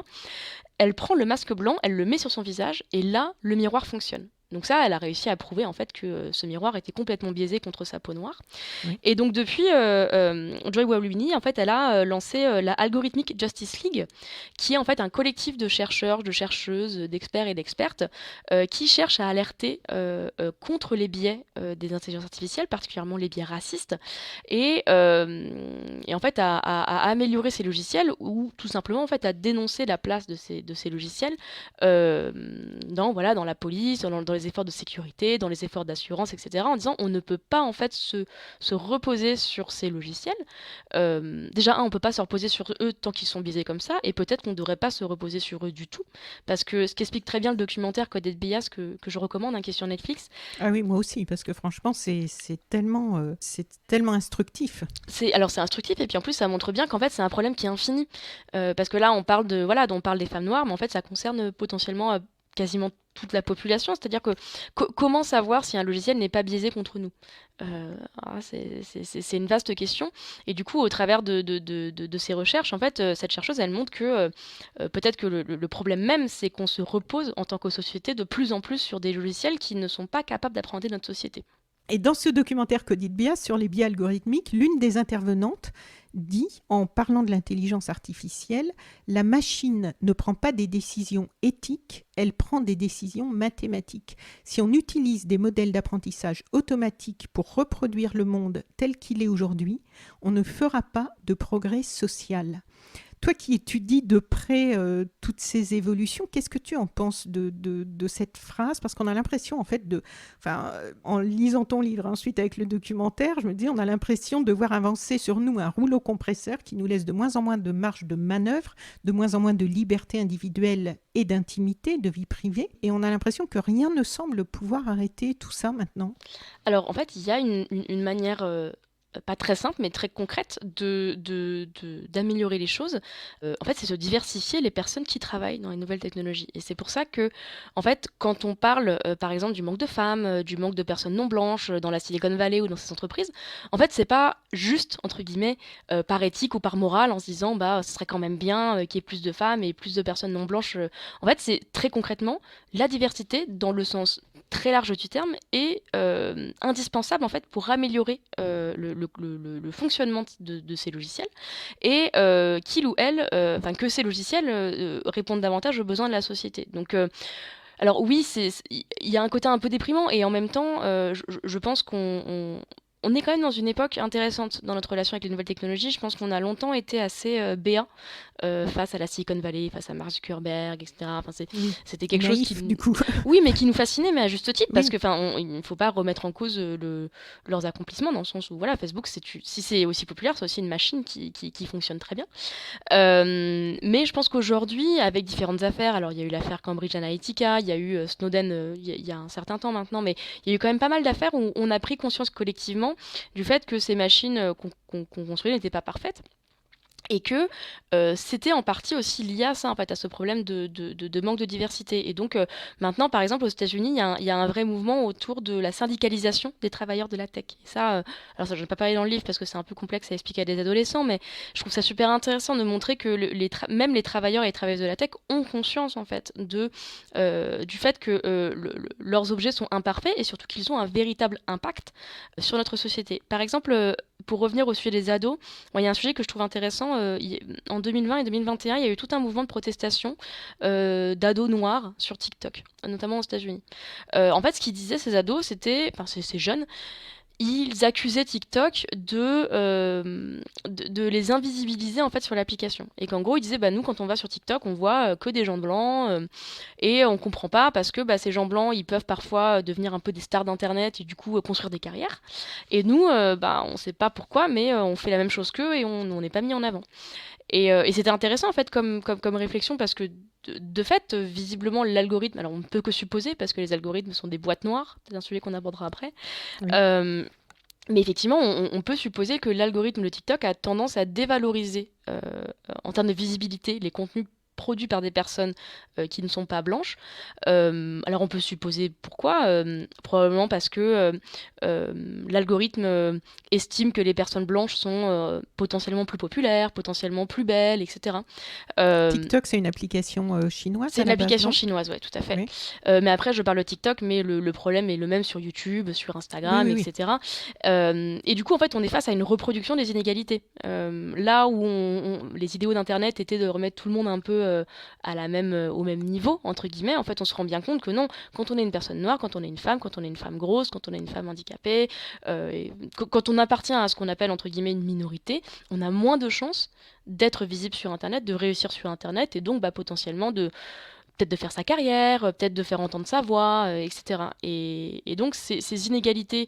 Elle prend le masque blanc, elle le met sur son visage, et là, le miroir fonctionne. Donc ça, elle a réussi à prouver en fait que ce miroir était complètement biaisé contre sa peau noire. Oui. Et donc depuis, Joy Buolamwini, en fait, elle a lancé la Algorithmic Justice League, qui est en fait un collectif de chercheurs, de chercheuses, d'experts et d'expertes qui cherchent à alerter contre les biais des intelligences artificielles, particulièrement les biais racistes, et en fait à améliorer ces logiciels ou tout simplement en fait à dénoncer la place de ces logiciels dans la police, dans les efforts de sécurité, dans les efforts d'assurance, etc. En disant on ne peut pas en fait se reposer sur ces logiciels. Déjà, on ne peut pas se reposer sur eux tant qu'ils sont biaisés comme ça, et peut-être qu'on ne devrait pas se reposer sur eux du tout, parce que ce qu'explique très bien le documentaire Coded Bias que je recommande, hein, qui est sur Netflix. Ah oui, moi aussi, parce que franchement, c'est tellement instructif. C'est instructif, et puis en plus ça montre bien qu'en fait c'est un problème qui est infini, parce que là on parle des femmes noires, mais en fait ça concerne potentiellement quasiment toute la population, c'est-à-dire que comment savoir si un logiciel n'est pas biaisé contre nous? C'est une vaste question, et du coup au travers de ces recherches, en fait cette chercheuse elle montre que peut-être que le problème même c'est qu'on se repose en tant que société de plus en plus sur des logiciels qui ne sont pas capables d'appréhender notre société. Et dans ce documentaire Coded Bias sur les biais algorithmiques, l'une des intervenantes dit, en parlant de l'intelligence artificielle, la machine ne prend pas des décisions éthiques, elle prend des décisions mathématiques. Si on utilise des modèles d'apprentissage automatique pour reproduire le monde tel qu'il est aujourd'hui, on ne fera pas de progrès social. Toi qui étudies de près toutes ces évolutions, qu'est-ce que tu en penses de cette phrase? Parce qu'on a l'impression, en fait, en lisant ton livre, ensuite avec le documentaire, je me dis, on a l'impression de voir avancer sur nous un rouleau compresseur qui nous laisse de moins en moins de marge de manœuvre, de moins en moins de liberté individuelle et d'intimité, de vie privée. Et on a l'impression que rien ne semble pouvoir arrêter tout ça maintenant. Alors, en fait, il y a une manière pas très simple, mais très concrète d'améliorer les choses. En fait, c'est de diversifier les personnes qui travaillent dans les nouvelles technologies. Et c'est pour ça que, en fait, quand on parle, par exemple, du manque de femmes, du manque de personnes non blanches dans la Silicon Valley ou dans ces entreprises, en fait, c'est pas juste, entre guillemets, par éthique ou par morale, en se disant, bah, ce serait quand même bien qu'il y ait plus de femmes et plus de personnes non blanches. En fait, c'est très concrètement la diversité dans le sens très large du terme est indispensable en fait pour améliorer le fonctionnement de ces logiciels et qu'il ou elle, que ces logiciels répondent davantage aux besoins de la société. Donc alors oui, il y a un côté un peu déprimant et en même temps, je pense on est quand même dans une époque intéressante dans notre relation avec les nouvelles technologies. Je pense qu'on a longtemps été assez béat face à la Silicon Valley, face à Mark Zuckerberg, etc. Enfin, Oui. c'était quelque Naïf, chose qui, du coup. oui, mais qui nous fascinait, mais à juste titre, parce Oui. que, il ne faut pas remettre en cause leurs accomplissements dans le sens où, voilà, Facebook, si c'est aussi populaire, c'est aussi une machine qui fonctionne très bien. Mais je pense qu'aujourd'hui, avec différentes affaires, alors il y a eu l'affaire Cambridge Analytica, il y a eu Snowden il y a un certain temps maintenant, mais il y a eu quand même pas mal d'affaires où on a pris conscience collectivement du fait que ces machines qu'on construisait n'étaient pas parfaites. Et que c'était en partie aussi lié à ça, en fait, à ce problème de manque de diversité. Et donc, maintenant, par exemple, aux États-Unis, il y a un vrai mouvement autour de la syndicalisation des travailleurs de la tech. Et ça, alors ça, je ne vais pas parler dans le livre parce que c'est un peu complexe à expliquer à des adolescents, mais je trouve ça super intéressant de montrer que même les travailleurs et les travailleuses de la tech ont conscience, en fait, du fait que leurs objets sont imparfaits et surtout qu'ils ont un véritable impact sur notre société. Par exemple, pour revenir au sujet des ados, il y a un sujet que je trouve intéressant. En 2020 et 2021, il y a eu tout un mouvement de protestation d'ados noirs sur TikTok, notamment aux États-Unis. En fait, ce qu'ils disaient, ces ados, ces jeunes, ils accusaient TikTok de les invisibiliser en fait sur l'application. Et qu'en gros, ils disaient, bah, nous, quand on va sur TikTok, on voit que des gens blancs et on comprend pas parce que bah, ces gens blancs, ils peuvent parfois devenir un peu des stars d'Internet et du coup construire des carrières. Et nous, bah, on sait pas pourquoi, mais on fait la même chose qu'eux et on n'est pas mis en avant. Et c'était intéressant en fait comme réflexion parce que de fait, visiblement, l'algorithme, alors on ne peut que supposer parce que les algorithmes sont des boîtes noires, c'est un sujet qu'on abordera après. Oui. Mais effectivement, on peut supposer que l'algorithme de TikTok a tendance à dévaloriser en termes de visibilité les contenus produits par des personnes qui ne sont pas blanches. Alors on peut supposer pourquoi. Probablement parce que l'algorithme estime que les personnes blanches sont potentiellement plus populaires, potentiellement plus belles, etc. TikTok, c'est une application chinoise C'est à une la base, application non? chinoise, ouais, tout à fait. Oui. Mais après, je parle de TikTok, mais le problème est le même sur YouTube, sur Instagram, Oui, oui, oui. etc. Et du coup, en fait, on est face à une reproduction des inégalités. Là où les idéaux d'Internet étaient de remettre tout le monde un peu au même niveau, entre guillemets, en fait, on se rend bien compte que non, quand on est une personne noire, quand on est une femme, quand on est une femme grosse, quand on est une femme handicapée, quand on appartient à ce qu'on appelle, entre guillemets, une minorité, on a moins de chances d'être visible sur Internet, de réussir sur Internet, et donc bah, potentiellement peut-être de faire sa carrière, peut-être de faire entendre sa voix, etc. Et donc ces inégalités,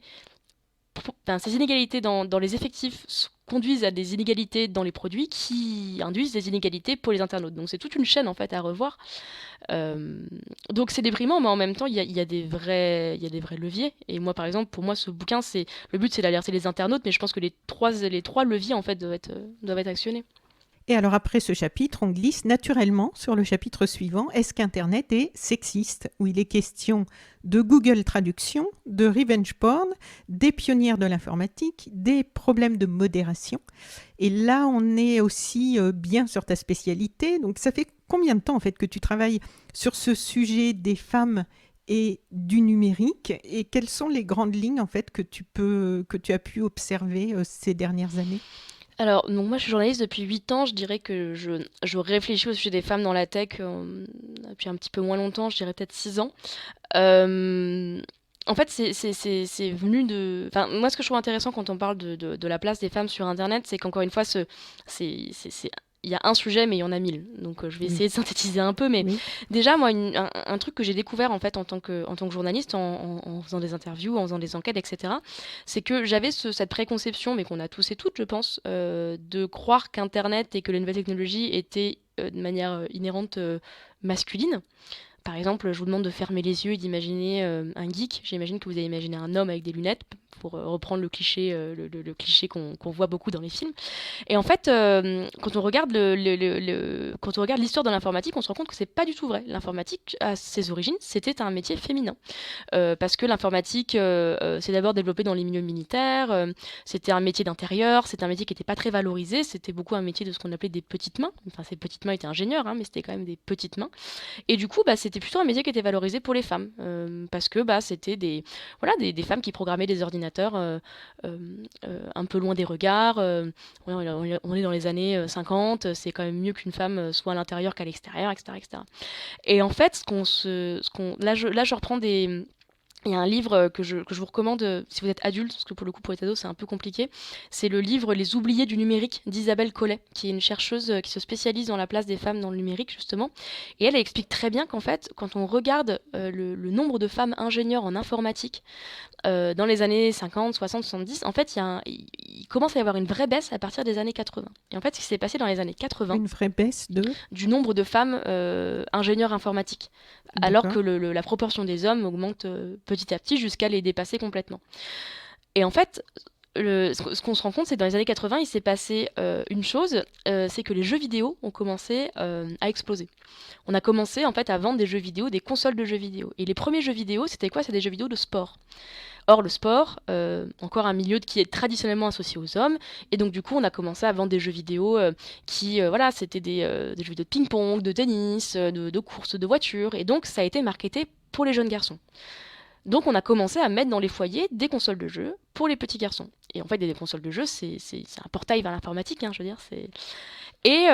ces inégalités dans les effectifs conduisent à des inégalités dans les produits qui induisent des inégalités pour les internautes. Donc c'est toute une chaîne en fait à revoir. Donc c'est déprimant, mais en même temps il y a des vrais leviers. Et moi par exemple, pour moi ce bouquin, le but c'est d'alerter les internautes, mais je pense que les trois leviers en fait doivent être actionnés. Et alors après ce chapitre, on glisse naturellement sur le chapitre suivant. Est-ce qu'Internet est sexiste? Où il est question de Google Traduction, de revenge porn, des pionnières de l'informatique, des problèmes de modération. Et là, on est aussi bien sur ta spécialité. Donc ça fait combien de temps en fait que tu travailles sur ce sujet des femmes et du numérique? Et quelles sont les grandes lignes en fait que tu as pu observer ces dernières années? Alors, donc moi je suis journaliste depuis 8 ans, je dirais que je réfléchis au sujet des femmes dans la tech depuis un petit peu moins longtemps, je dirais peut-être 6 ans. Euh, En fait, c'est venu de... Enfin, moi, ce que je trouve intéressant quand on parle de la place des femmes sur Internet, c'est qu'encore une fois, c'est il y a un sujet, mais il y en a 1000. Donc, je vais Oui. essayer de synthétiser un peu. Mais Oui. déjà, moi, un truc que j'ai découvert en fait en tant que journaliste, en faisant des interviews, en faisant des enquêtes, etc., c'est que j'avais cette préconception, mais qu'on a tous et toutes, je pense, de croire qu'Internet et que les nouvelles technologies étaient de manière inhérente masculine. Par exemple, je vous demande de fermer les yeux et d'imaginer un geek. J'imagine que vous avez imaginé un homme avec des lunettes, pour reprendre le cliché, le cliché qu'on voit beaucoup dans les films. Et en fait, quand on regarde quand on regarde l'histoire de l'informatique, on se rend compte que c'est pas du tout vrai. L'informatique, à ses origines, c'était un métier féminin. Parce que l'informatique s'est d'abord développée dans les milieux militaires, c'était un métier d'intérieur, c'était un métier qui n'était pas très valorisé, c'était beaucoup un métier de ce qu'on appelait des petites mains. Enfin, ces petites mains étaient ingénieurs, hein, mais c'était quand même des petites mains. Et du coup, bah, c'était plutôt un métier qui était valorisé pour les femmes, parce que bah, c'était des femmes qui programmaient des ordinateurs un peu loin des regards. On est dans les années 50, c'est quand même mieux qu'une femme soit à l'intérieur qu'à l'extérieur, etc., etc. Et en fait, là, je reprends des... Il y a un livre que je vous recommande si vous êtes adulte, parce que pour le coup, pour les ados, c'est un peu compliqué. C'est le livre Les oubliés du numérique d'Isabelle Collet, qui est une chercheuse qui se spécialise dans la place des femmes dans le numérique, justement. Et elle explique très bien qu'en fait, quand on regarde le nombre de femmes ingénieures en informatique dans les années 50, 60, 70, en fait, il commence à y avoir une vraie baisse à partir des années 80. Et en fait, ce qui s'est passé dans les années 80, Une vraie baisse de... du nombre de femmes ingénieurs informatiques, alors que D'accord. la proportion des hommes augmente petit à petit jusqu'à les dépasser complètement. Et en fait, ce qu'on se rend compte, c'est que dans les années 80, il s'est passé une chose, c'est que les jeux vidéo ont commencé à exploser. On a commencé en fait à vendre des jeux vidéo, des consoles de jeux vidéo. Et les premiers jeux vidéo, c'était quoi? C'est des jeux vidéo de sport. Or, le sport, encore un milieu qui est traditionnellement associé aux hommes, et donc du coup, on a commencé à vendre des jeux vidéo voilà, c'était des jeux vidéo de ping-pong, de tennis, de courses de voitures, et donc ça a été marketé pour les jeunes garçons. Donc on a commencé à mettre dans les foyers des consoles de jeux pour les petits garçons. Et en fait, des consoles de jeux, c'est un portail vers l'informatique, hein, je veux dire, c'est... Et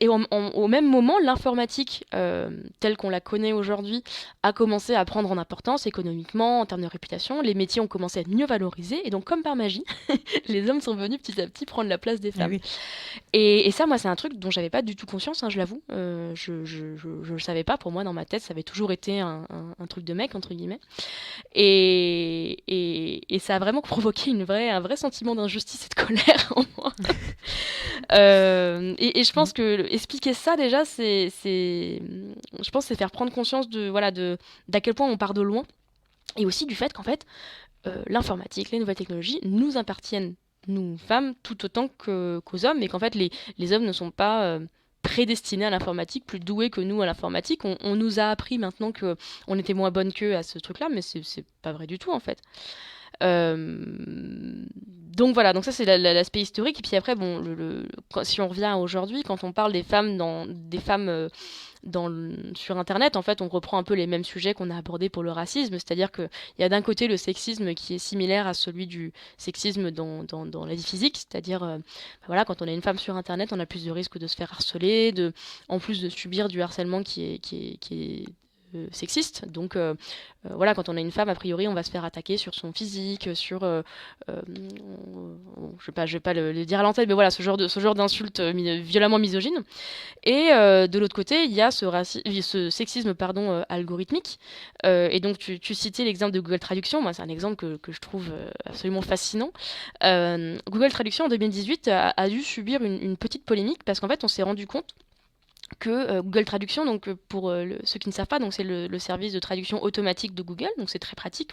au même moment, l'informatique, telle qu'on la connaît aujourd'hui, a commencé à prendre en importance économiquement, en termes de réputation. Les métiers ont commencé à être mieux valorisés. Et donc, comme par magie, les hommes sont venus petit à petit prendre la place des Ah femmes. oui. Et ça, moi, c'est un truc dont j'avais pas du tout conscience, hein, je l'avoue. Je le savais pas. Pour moi, dans ma tête, ça avait toujours été un truc de mec, entre guillemets. Et ça a vraiment provoqué un vrai sentiment d'injustice et de colère en moi. Et je pense que expliquer ça déjà, je pense, c'est faire prendre conscience d'à quel point on part de loin, et aussi du fait qu'en fait, l'informatique, les nouvelles technologies nous appartiennent, nous femmes, tout autant qu'aux hommes, et qu'en fait, les hommes ne sont pas prédestinés à l'informatique, plus doués que nous à l'informatique. On nous a appris maintenant que on était moins bonnes qu'eux à ce truc-là, mais c'est pas vrai du tout en fait. Donc voilà, donc ça c'est l'aspect historique. Et puis après, bon, si on revient à aujourd'hui, quand on parle des femmes sur Internet, en fait, on reprend un peu les mêmes sujets qu'on a abordés pour le racisme, c'est-à-dire qu'il y a d'un côté le sexisme qui est similaire à celui du sexisme dans la vie physique, c'est-à-dire, voilà, quand on a une femme sur Internet, on a plus de risques de se faire harceler, en plus de subir du harcèlement qui est sexiste. Donc voilà, quand on a une femme, a priori, on va se faire attaquer sur son physique, sur, je vais pas le dire à l'antenne, mais voilà, ce genre d'insultes violemment misogynes. Et de l'autre côté, il y a ce sexisme algorithmique. Et donc, tu citais l'exemple de Google Traduction. Moi, c'est un exemple que je trouve absolument fascinant. Google Traduction, en 2018, a dû subir une petite polémique parce qu'en fait, on s'est rendu compte que Google Traduction, donc pour ceux qui ne savent pas, donc c'est le service de traduction automatique de Google, donc c'est très pratique,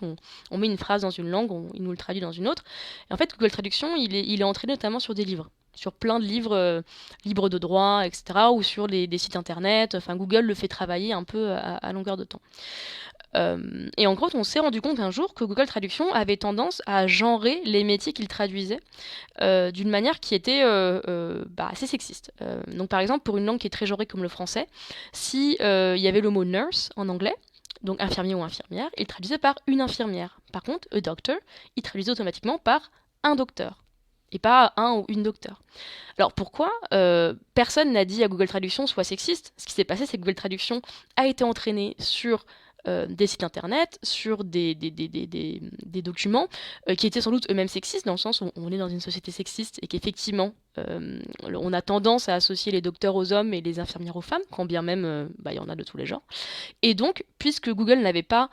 on met une phrase dans une langue, il nous le traduit dans une autre. Et en fait, Google Traduction, il est entraîné notamment sur des livres, sur plein de livres libres de droit, etc., ou sur des sites internet. Enfin, Google le fait travailler un peu à longueur de temps. Et en gros, on s'est rendu compte un jour que Google Traduction avait tendance à genrer les métiers qu'il traduisait d'une manière qui était assez sexiste. Donc par exemple, pour une langue qui est très genrée comme le français, si il y avait le mot nurse en anglais, donc infirmier ou infirmière, il traduisait par une infirmière. Par contre, a doctor, il traduisait automatiquement par un docteur, et pas un ou une docteur. Alors pourquoi personne n'a dit à Google Traduction soit sexiste. Ce qui s'est passé, c'est que Google Traduction a été entraîné sur des sites internet, sur des documents qui étaient sans doute eux-mêmes sexistes, dans le sens où on est dans une société sexiste et qu'effectivement, on a tendance à associer les docteurs aux hommes et les infirmières aux femmes, quand bien même il y en a de tous les genres. Et donc, puisque Google n'avait pas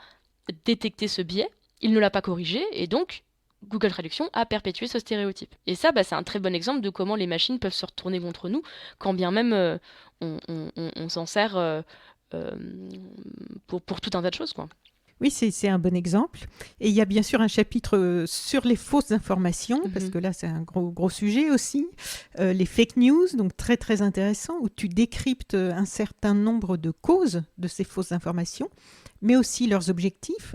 détecté ce biais, il ne l'a pas corrigé, et donc Google Traduction a perpétué ce stéréotype. Et ça, c'est un très bon exemple de comment les machines peuvent se retourner contre nous, quand bien même on s'en sert pour tout un tas de choses, quoi. Oui, c'est un bon exemple. Et il y a bien sûr un chapitre sur les fausses informations, parce que là, c'est un gros sujet aussi. Les fake news, donc très, très intéressant, où tu décryptes un certain nombre de causes de ces fausses informations, mais aussi leurs objectifs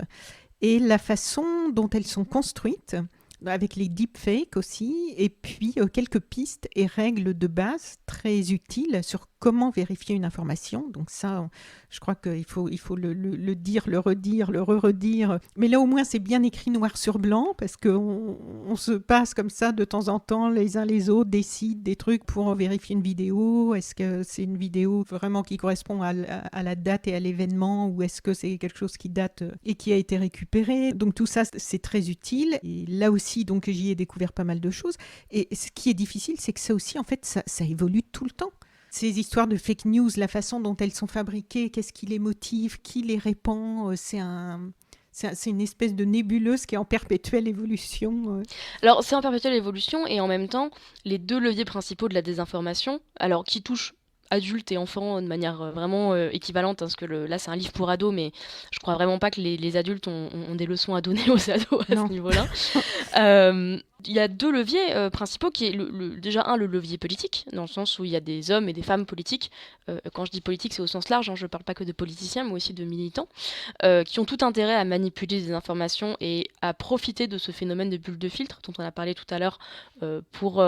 et la façon dont elles sont construites, avec les deepfakes aussi, et puis quelques pistes et règles de base très utiles sur comment vérifier une information. Donc ça, je crois qu'il faut le dire, le redire, le re-redire. Mais là, au moins, c'est bien écrit noir sur blanc, parce qu'on se passe comme ça de temps en temps, les uns les autres décident des trucs pour vérifier une vidéo. Est-ce que c'est une vidéo vraiment qui correspond à la date et à l'événement, ou est-ce que c'est quelque chose qui date et qui a été récupéré? Donc tout ça, c'est très utile. Et là aussi, donc, j'y ai découvert pas mal de choses. Et ce qui est difficile, c'est que ça aussi, en fait, ça évolue tout le temps. Ces histoires de fake news, la façon dont elles sont fabriquées, qu'est-ce qui les motive, qui les répand, c'est une espèce de nébuleuse qui est en perpétuelle évolution. Alors, c'est en perpétuelle évolution, et en même temps, les deux leviers principaux de la désinformation, alors qui touchent adultes et enfants de manière vraiment équivalente, hein, parce que là c'est un livre pour ados, mais je crois vraiment pas que les adultes ont des leçons à donner aux ados à ce niveau-là. Il y a deux leviers principaux, qui est déjà le levier politique, dans le sens où il y a des hommes et des femmes politiques. Quand je dis politique, c'est au sens large, hein, je ne parle pas que de politiciens, mais aussi de militants, qui ont tout intérêt à manipuler des informations et à profiter de ce phénomène de bulle de filtre dont on a parlé tout à l'heure, pour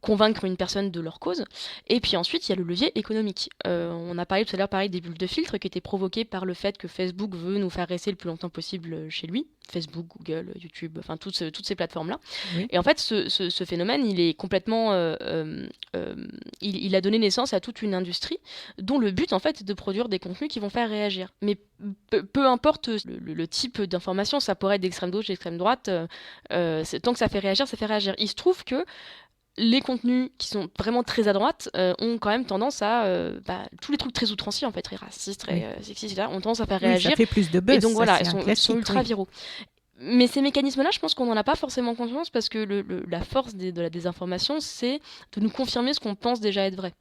convaincre une personne de leur cause. Et puis ensuite, il y a le levier économique. On a parlé tout à l'heure, pareil, des bulles de filtre qui étaient provoquées par le fait que Facebook veut nous faire rester le plus longtemps possible chez lui. Facebook, Google, YouTube, enfin toutes ces plateformes-là. Oui. Et en fait, ce phénomène, il est complètement... il a donné naissance à toute une industrie dont le but, en fait, est de produire des contenus qui vont faire réagir. Mais peu importe le type d'information, ça pourrait être d'extrême gauche, d'extrême droite, tant que ça fait réagir, ça fait réagir. Il se trouve que les contenus qui sont vraiment très à droite ont quand même tendance à... tous les trucs très outranciers, en fait, très racistes, très sexistes, etc., ont tendance à faire réagir. Ça fait plus de buzz. Et donc voilà, ils sont ultra viraux. Mais ces mécanismes-là, je pense qu'on n'en a pas forcément conscience, parce que la force de la désinformation, c'est de nous confirmer ce qu'on pense déjà être vrai.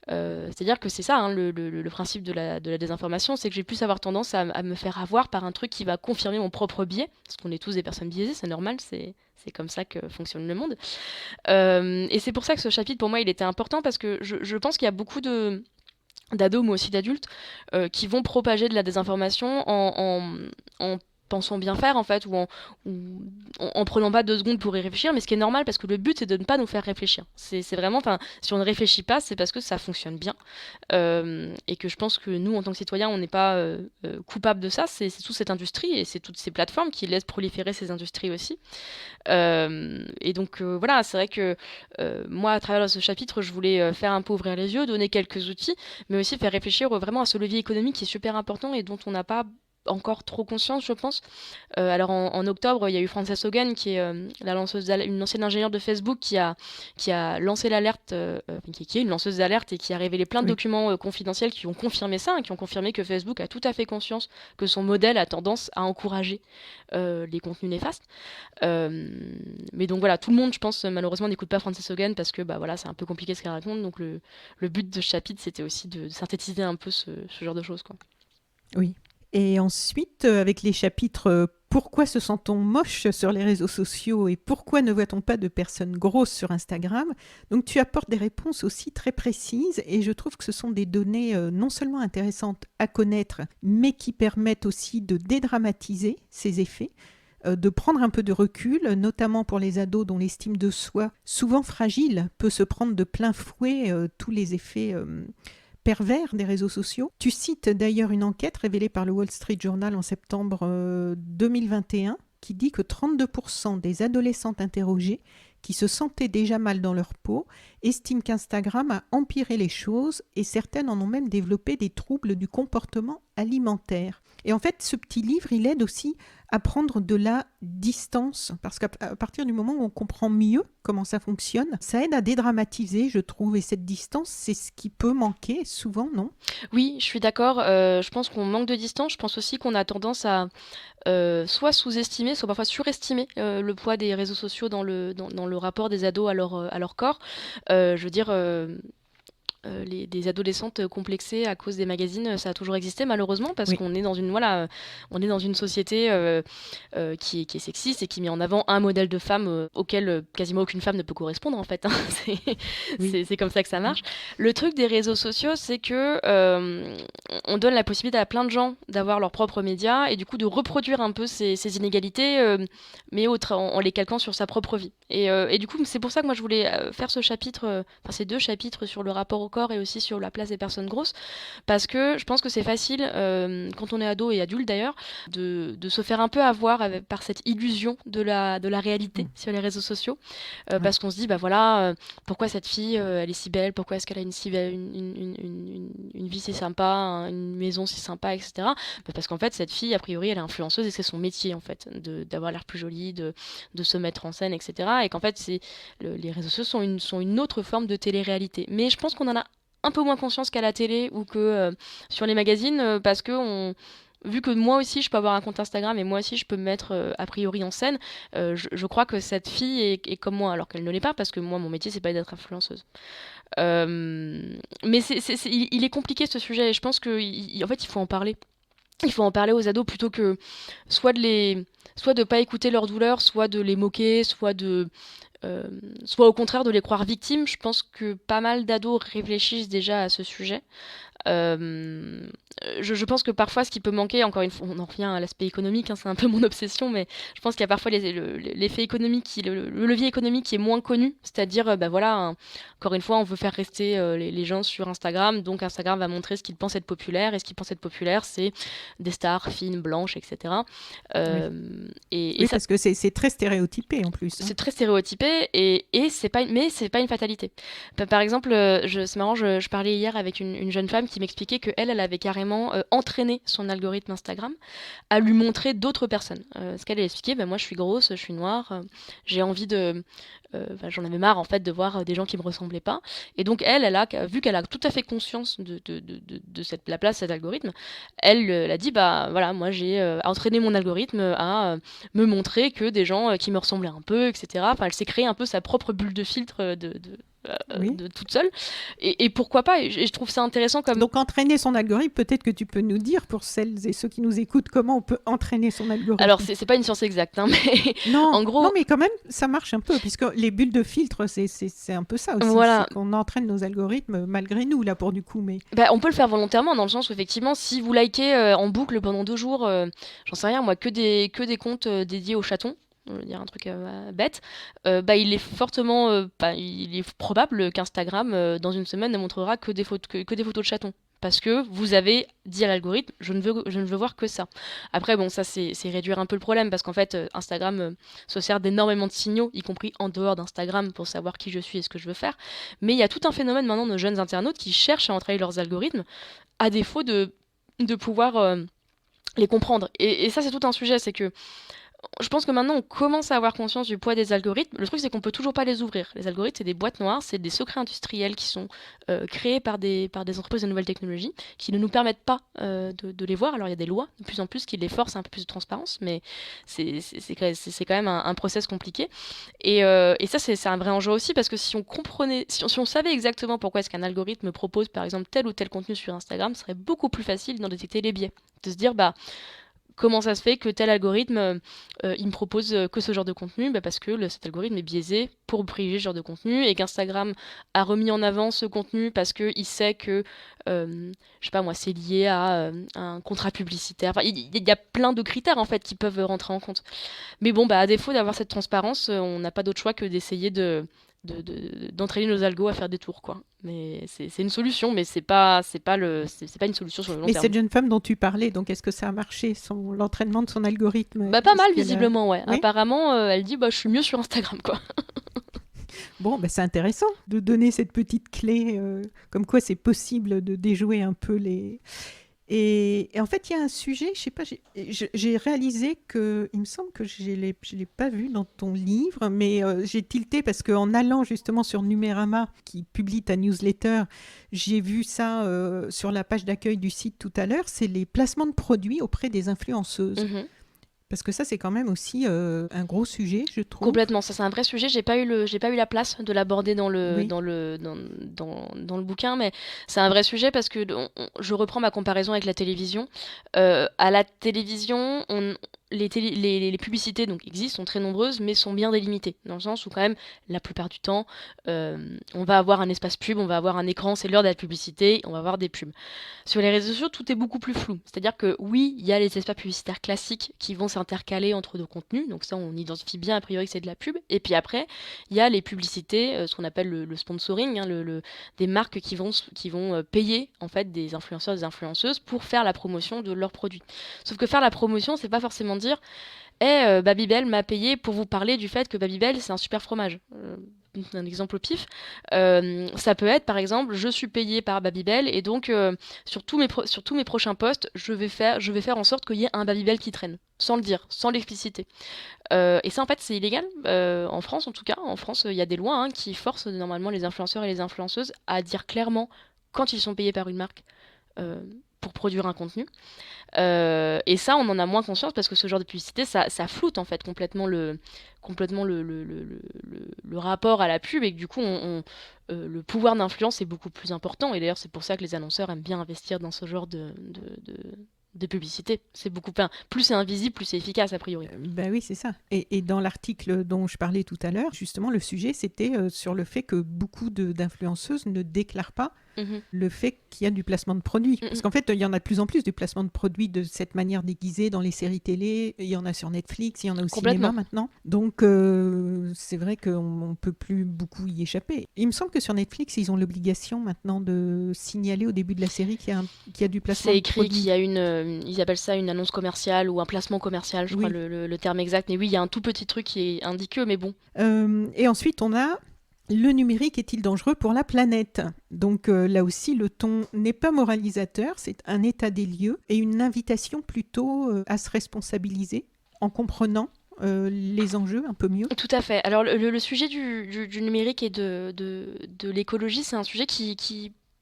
C'est-à-dire que c'est ça, hein, le principe de la désinformation, c'est que j'ai plus avoir tendance à me faire avoir par un truc qui va confirmer mon propre biais, parce qu'on est tous des personnes biaisées, c'est normal, c'est comme ça que fonctionne le monde. Et c'est pour ça que ce chapitre, pour moi, il était important, parce que je pense qu'il y a beaucoup d'ados, mais aussi d'adultes, qui vont propager de la désinformation en pensant bien faire, en fait, ou en prenant pas 2 secondes pour y réfléchir, mais ce qui est normal, parce que le but, c'est de ne pas nous faire réfléchir. C'est vraiment, si on ne réfléchit pas, c'est parce que ça fonctionne bien, et que je pense que nous, en tant que citoyens, on n'est pas coupable de ça. C'est toute cette industrie, et c'est toutes ces plateformes qui laissent proliférer ces industries aussi. Et donc, voilà, c'est vrai que moi, à travers ce chapitre, je voulais faire un peu ouvrir les yeux, donner quelques outils, mais aussi faire réfléchir vraiment à ce levier économique qui est super important et dont on n'a pas encore trop conscience, je pense. Alors en octobre, il y a eu Frances Haugen, qui est une ancienne ingénieure de Facebook, qui a lancé l'alerte, qui est une lanceuse d'alerte, et qui a révélé plein de documents confidentiels qui ont confirmé ça, hein, qui ont confirmé que Facebook a tout à fait conscience que son modèle a tendance à encourager les contenus néfastes. Mais donc voilà, tout le monde, je pense, malheureusement, n'écoute pas Frances Haugen, parce que voilà, c'est un peu compliqué ce qu'elle raconte. Donc le but de ce chapitre, c'était aussi de synthétiser un peu ce genre de choses, quoi. Oui. Et ensuite, avec les chapitres « Pourquoi se sent-on moche sur les réseaux sociaux » et « Pourquoi ne voit-on pas de personnes grosses sur Instagram ?» Donc tu apportes des réponses aussi très précises, et je trouve que ce sont des données non seulement intéressantes à connaître, mais qui permettent aussi de dédramatiser ces effets, de prendre un peu de recul, notamment pour les ados dont l'estime de soi, souvent fragile, peut se prendre de plein fouet tous les effets pervers des réseaux sociaux. Tu cites d'ailleurs une enquête révélée par le Wall Street Journal en septembre 2021 qui dit que 32% des adolescentes interrogées qui se sentaient déjà mal dans leur peau estiment qu'Instagram a empiré les choses, et certaines en ont même développé des troubles du comportement alimentaire. Et en fait, ce petit livre, il aide aussi à prendre de la distance, parce qu'à partir du moment où on comprend mieux comment ça fonctionne, ça aide à dédramatiser, je trouve, et cette distance, c'est ce qui peut manquer souvent, non ? Oui, je suis d'accord. Je pense qu'on manque de distance. Je pense aussi qu'on a tendance à soit sous-estimer, soit parfois surestimer le poids des réseaux sociaux dans le rapport des ados à leur corps. Je veux dire, des adolescentes complexées à cause des magazines, ça a toujours existé malheureusement parce Oui. qu'on est dans une on est dans une société qui est sexiste et qui met en avant un modèle de femme auquel quasiment aucune femme ne peut correspondre en fait. Hein. Oui. C'est comme ça que ça marche. Le truc des réseaux sociaux, c'est que on donne la possibilité à plein de gens d'avoir leurs propres médias et du coup de reproduire un peu ces inégalités, mais en les calquant sur sa propre vie. Et du coup, c'est pour ça que moi je voulais faire ce chapitre, enfin ces 2 chapitres sur le rapport au corps et aussi sur la place des personnes grosses, parce que je pense que c'est facile, quand on est ado et adulte d'ailleurs, de se faire un peu avoir par cette illusion de la réalité sur les réseaux sociaux, parce qu'on se dit, bah voilà, pourquoi cette fille, elle est si belle, pourquoi est-ce qu'elle a une vie si sympa, une maison si sympa, etc. Bah parce qu'en fait, cette fille, a priori, elle est influenceuse et c'est son métier, en fait, d'avoir l'air plus jolie, de se mettre en scène, etc. Et qu'en fait, les réseaux sociaux sont une autre forme de télé-réalité. Mais je pense qu'on en a un peu moins conscience qu'à la télé ou que sur les magazines, parce que vu que moi aussi je peux avoir un compte Instagram et moi aussi je peux me mettre a priori en scène, je crois que cette fille est comme moi, alors qu'elle ne l'est pas, parce que moi mon métier c'est pas d'être influenceuse. Mais il est compliqué ce sujet et je pense qu'en fait il faut en parler. Il faut en parler aux ados plutôt que soit de pas écouter leur douleur, soit de les moquer, soit au contraire de les croire victimes. Je pense que pas mal d'ados réfléchissent déjà à ce sujet. Euh, je pense que parfois ce qui peut manquer, encore une fois, on en revient à l'aspect économique, hein, c'est un peu mon obsession, mais je pense qu'il y a parfois l'effet économique, le levier économique qui est moins connu, c'est-à-dire, bah voilà, encore une fois, on veut faire rester les gens sur Instagram, donc Instagram va montrer ce qu'ils pensent être populaire, et ce qu'ils pensent être populaire, c'est des stars fines, blanches, etc. Oui, Et ça, parce que c'est très stéréotypé en plus. c'est très stéréotypé et mais c'est pas une fatalité. Par exemple, c'est marrant, je parlais hier avec une jeune femme qui m'expliquait que elle avait carrément entraîné son algorithme Instagram à lui montrer d'autres personnes. Ce qu'elle expliquait, ben moi je suis grosse, je suis noire, j'ai envie j'en avais marre en fait de voir des gens qui me ressemblaient pas. Et donc vu qu'elle a tout à fait conscience de la place de cet algorithme, elle a dit bah voilà, moi j'ai entraîné mon algorithme à me montrer que des gens qui me ressemblaient un peu, etc. Enfin, elle s'est créée un peu sa propre bulle de filtre Oui. de toute seule. Et pourquoi pas, et je trouve ça intéressant comme... Donc entraîner son algorithme, peut-être que tu peux nous dire pour celles et ceux qui nous écoutent comment on peut entraîner son algorithme. Alors, c'est pas une science exacte, hein, mais Non, en gros... non, mais quand même, ça marche un peu, puisque les bulles de filtre, c'est un peu ça aussi. Voilà. C'est qu'on entraîne nos algorithmes malgré nous, là, pour du coup. Mais Bah, on peut le faire volontairement, dans le sens où effectivement, si vous likez en boucle pendant 2 jours, j'en sais rien, moi, que des comptes dédiés aux chatons, on va dire un truc bête, bah, il est probable qu'Instagram, dans une semaine, ne montrera que des photos de chatons. Parce que vous avez dit à l'algorithme, je ne veux voir que ça. Après, bon, ça, c'est réduire un peu le problème, parce qu'en fait, Instagram se sert d'énormément de signaux, y compris en dehors d'Instagram, pour savoir qui je suis et ce que je veux faire. Mais il y a tout un phénomène maintenant de jeunes internautes qui cherchent à entraîner leurs algorithmes, à défaut de pouvoir les comprendre. Et ça, c'est tout un sujet, c'est que je pense que maintenant on commence à avoir conscience du poids des algorithmes. Le truc, c'est qu'on peut toujours pas les ouvrir. Les algorithmes, c'est des boîtes noires, c'est des secrets industriels qui sont créés par des entreprises de nouvelles technologies qui ne nous permettent pas de les voir. Alors il y a des lois de plus en plus qui les forcent à un peu plus de transparence, mais c'est quand même un process compliqué. Et ça, c'est un vrai enjeu aussi, parce que si on comprenait, si on savait exactement pourquoi est-ce qu'un algorithme propose par exemple tel ou tel contenu sur Instagram, ce serait beaucoup plus facile d'en détecter les biais. De se dire, bah, comment ça se fait que tel algorithme, il me propose que ce genre de contenu, bah parce que cet algorithme est biaisé pour privilégier ce genre de contenu, et qu'Instagram a remis en avant ce contenu parce qu'il sait que, je sais pas moi, c'est lié à un contrat publicitaire. Enfin, il y a plein de critères en fait qui peuvent rentrer en compte. Mais bon, bah, à défaut d'avoir cette transparence, on n'a pas d'autre choix que d'essayer d'entraîner nos algos à faire des tours, quoi. Mais c'est une solution, mais c'est pas une solution sur le long mais terme. cette jeune femme dont tu parlais, donc est-ce que ça a marché, l'entraînement de son algorithme? Bah, pas mal, Est-ce qu'elle a- visiblement, ouais. Oui. Apparemment, elle dit, bah, je suis mieux sur Instagram, quoi. Bon, ben c'est intéressant de donner cette petite clé, comme quoi c'est possible de déjouer un peu Et en fait, il y a un sujet, je sais pas, j'ai réalisé que, il me semble que je l'ai pas vu dans ton livre, mais j'ai tilté parce qu'en allant justement sur Numérama, qui publie ta newsletter, j'ai vu ça sur la page d'accueil du site tout à l'heure, c'est les placements de produits auprès des influenceuses. Mhm. Parce que ça, c'est quand même aussi un gros sujet, je trouve. Complètement, ça c'est un vrai sujet. J'ai pas eu la place de l'aborder Oui, dans le bouquin, mais c'est un vrai sujet parce que je reprends ma comparaison avec la télévision. À la télévision, les publicités donc existent, sont très nombreuses, mais sont bien délimitées, dans le sens où quand même la plupart du temps, on va avoir un espace pub, on va avoir un écran, c'est l'heure de la publicité, on va avoir des pubs. Sur les réseaux sociaux, tout est beaucoup plus flou. C'est-à-dire que oui, il y a les espaces publicitaires classiques qui vont s'intercaler entre deux contenus. Donc ça, on identifie bien a priori que c'est de la pub. Et puis après, il y a les publicités, ce qu'on appelle le sponsoring, hein, des marques qui vont payer en fait des influenceurs, des influenceuses pour faire la promotion de leurs produits. Sauf que faire la promotion, c'est pas forcément dire Babybel m'a payé pour vous parler du fait que Babybel c'est un super fromage. Un exemple au pif. Ça peut être par exemple, je suis payé par Babybel et donc sur sur tous mes prochains posts, je vais faire en sorte qu'il y ait un Babybel qui traîne, sans le dire, sans l'expliciter. Et ça en fait c'est illégal, en France en tout cas. En France il y a des lois qui forcent normalement les influenceurs et les influenceuses à dire clairement quand ils sont payés par une marque euh, pour produire un contenu. Et ça, on en a moins conscience parce que ce genre de publicité, ça floute en fait complètement le rapport à la pub et que du coup, le pouvoir d'influence est beaucoup plus important. Et d'ailleurs, c'est pour ça que les annonceurs aiment bien investir dans ce genre de publicité. C'est beaucoup plus c'est invisible, plus c'est efficace a priori. Ben oui, c'est ça. Et dans l'article dont je parlais tout à l'heure, justement, le sujet, c'était sur le fait que beaucoup d'influenceuses ne déclarent pas Mhm. le fait qu'il y a du placement de produits. Mhm. Parce qu'en fait, il y en a de plus en plus du placement de produits de cette manière déguisée dans les séries télé. Il y en a sur Netflix, il y en a au cinéma Complètement. maintenant. Donc, c'est vrai qu'on ne peut plus beaucoup y échapper. Il me semble que sur Netflix, ils ont l'obligation maintenant de signaler au début de la série qu'il y a du placement C'est de écrit qu'il produits. y a ils appellent ça une annonce commerciale ou un placement commercial, je crois Oui. le terme exact. Mais oui, il y a un tout petit truc qui est indiqué, mais bon. Et ensuite, on a le numérique est-il dangereux pour la planète? Donc là aussi, le ton n'est pas moralisateur, c'est un état des lieux et une invitation plutôt à se responsabiliser en comprenant les enjeux un peu mieux. Tout à fait. Alors le sujet du numérique et de l'écologie, c'est un sujet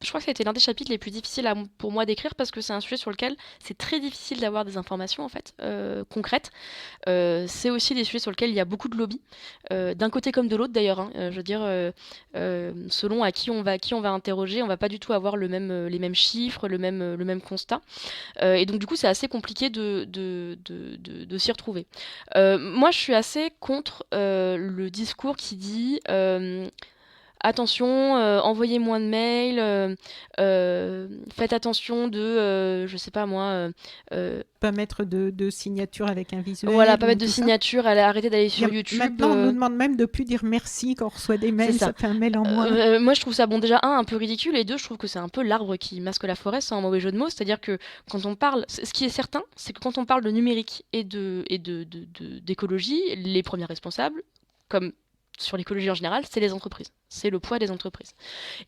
je crois que ça a été l'un des chapitres les plus difficiles pour moi d'écrire parce que c'est un sujet sur lequel c'est très difficile d'avoir des informations en fait concrètes. C'est aussi des sujets sur lesquels il y a beaucoup de lobbies, d'un côté comme de l'autre d'ailleurs. Je veux dire, selon qui on va interroger, on va pas du tout avoir les mêmes chiffres, le même constat. Et donc du coup, c'est assez compliqué de s'y retrouver. Moi, je suis assez contre le discours qui dit attention, envoyez moins de mails, faites attention je sais pas moi, Pas mettre de signature avec un voilà, visuel pas ou mettre de tout ça. signature, arrêter d'aller sur YouTube. Maintenant, on nous demande même de plus dire merci quand on reçoit des C'est mails, ça. ça fait un mail en moins. Moi, je trouve ça, bon, déjà, un peu ridicule, et deux, je trouve que c'est un peu l'arbre qui masque la forêt, sans un mauvais jeu de mots. C'est-à-dire que quand on parle, ce qui est certain, c'est que quand on parle de numérique et d'écologie, les premiers responsables, comme sur l'écologie en général, c'est les entreprises. C'est le poids des entreprises.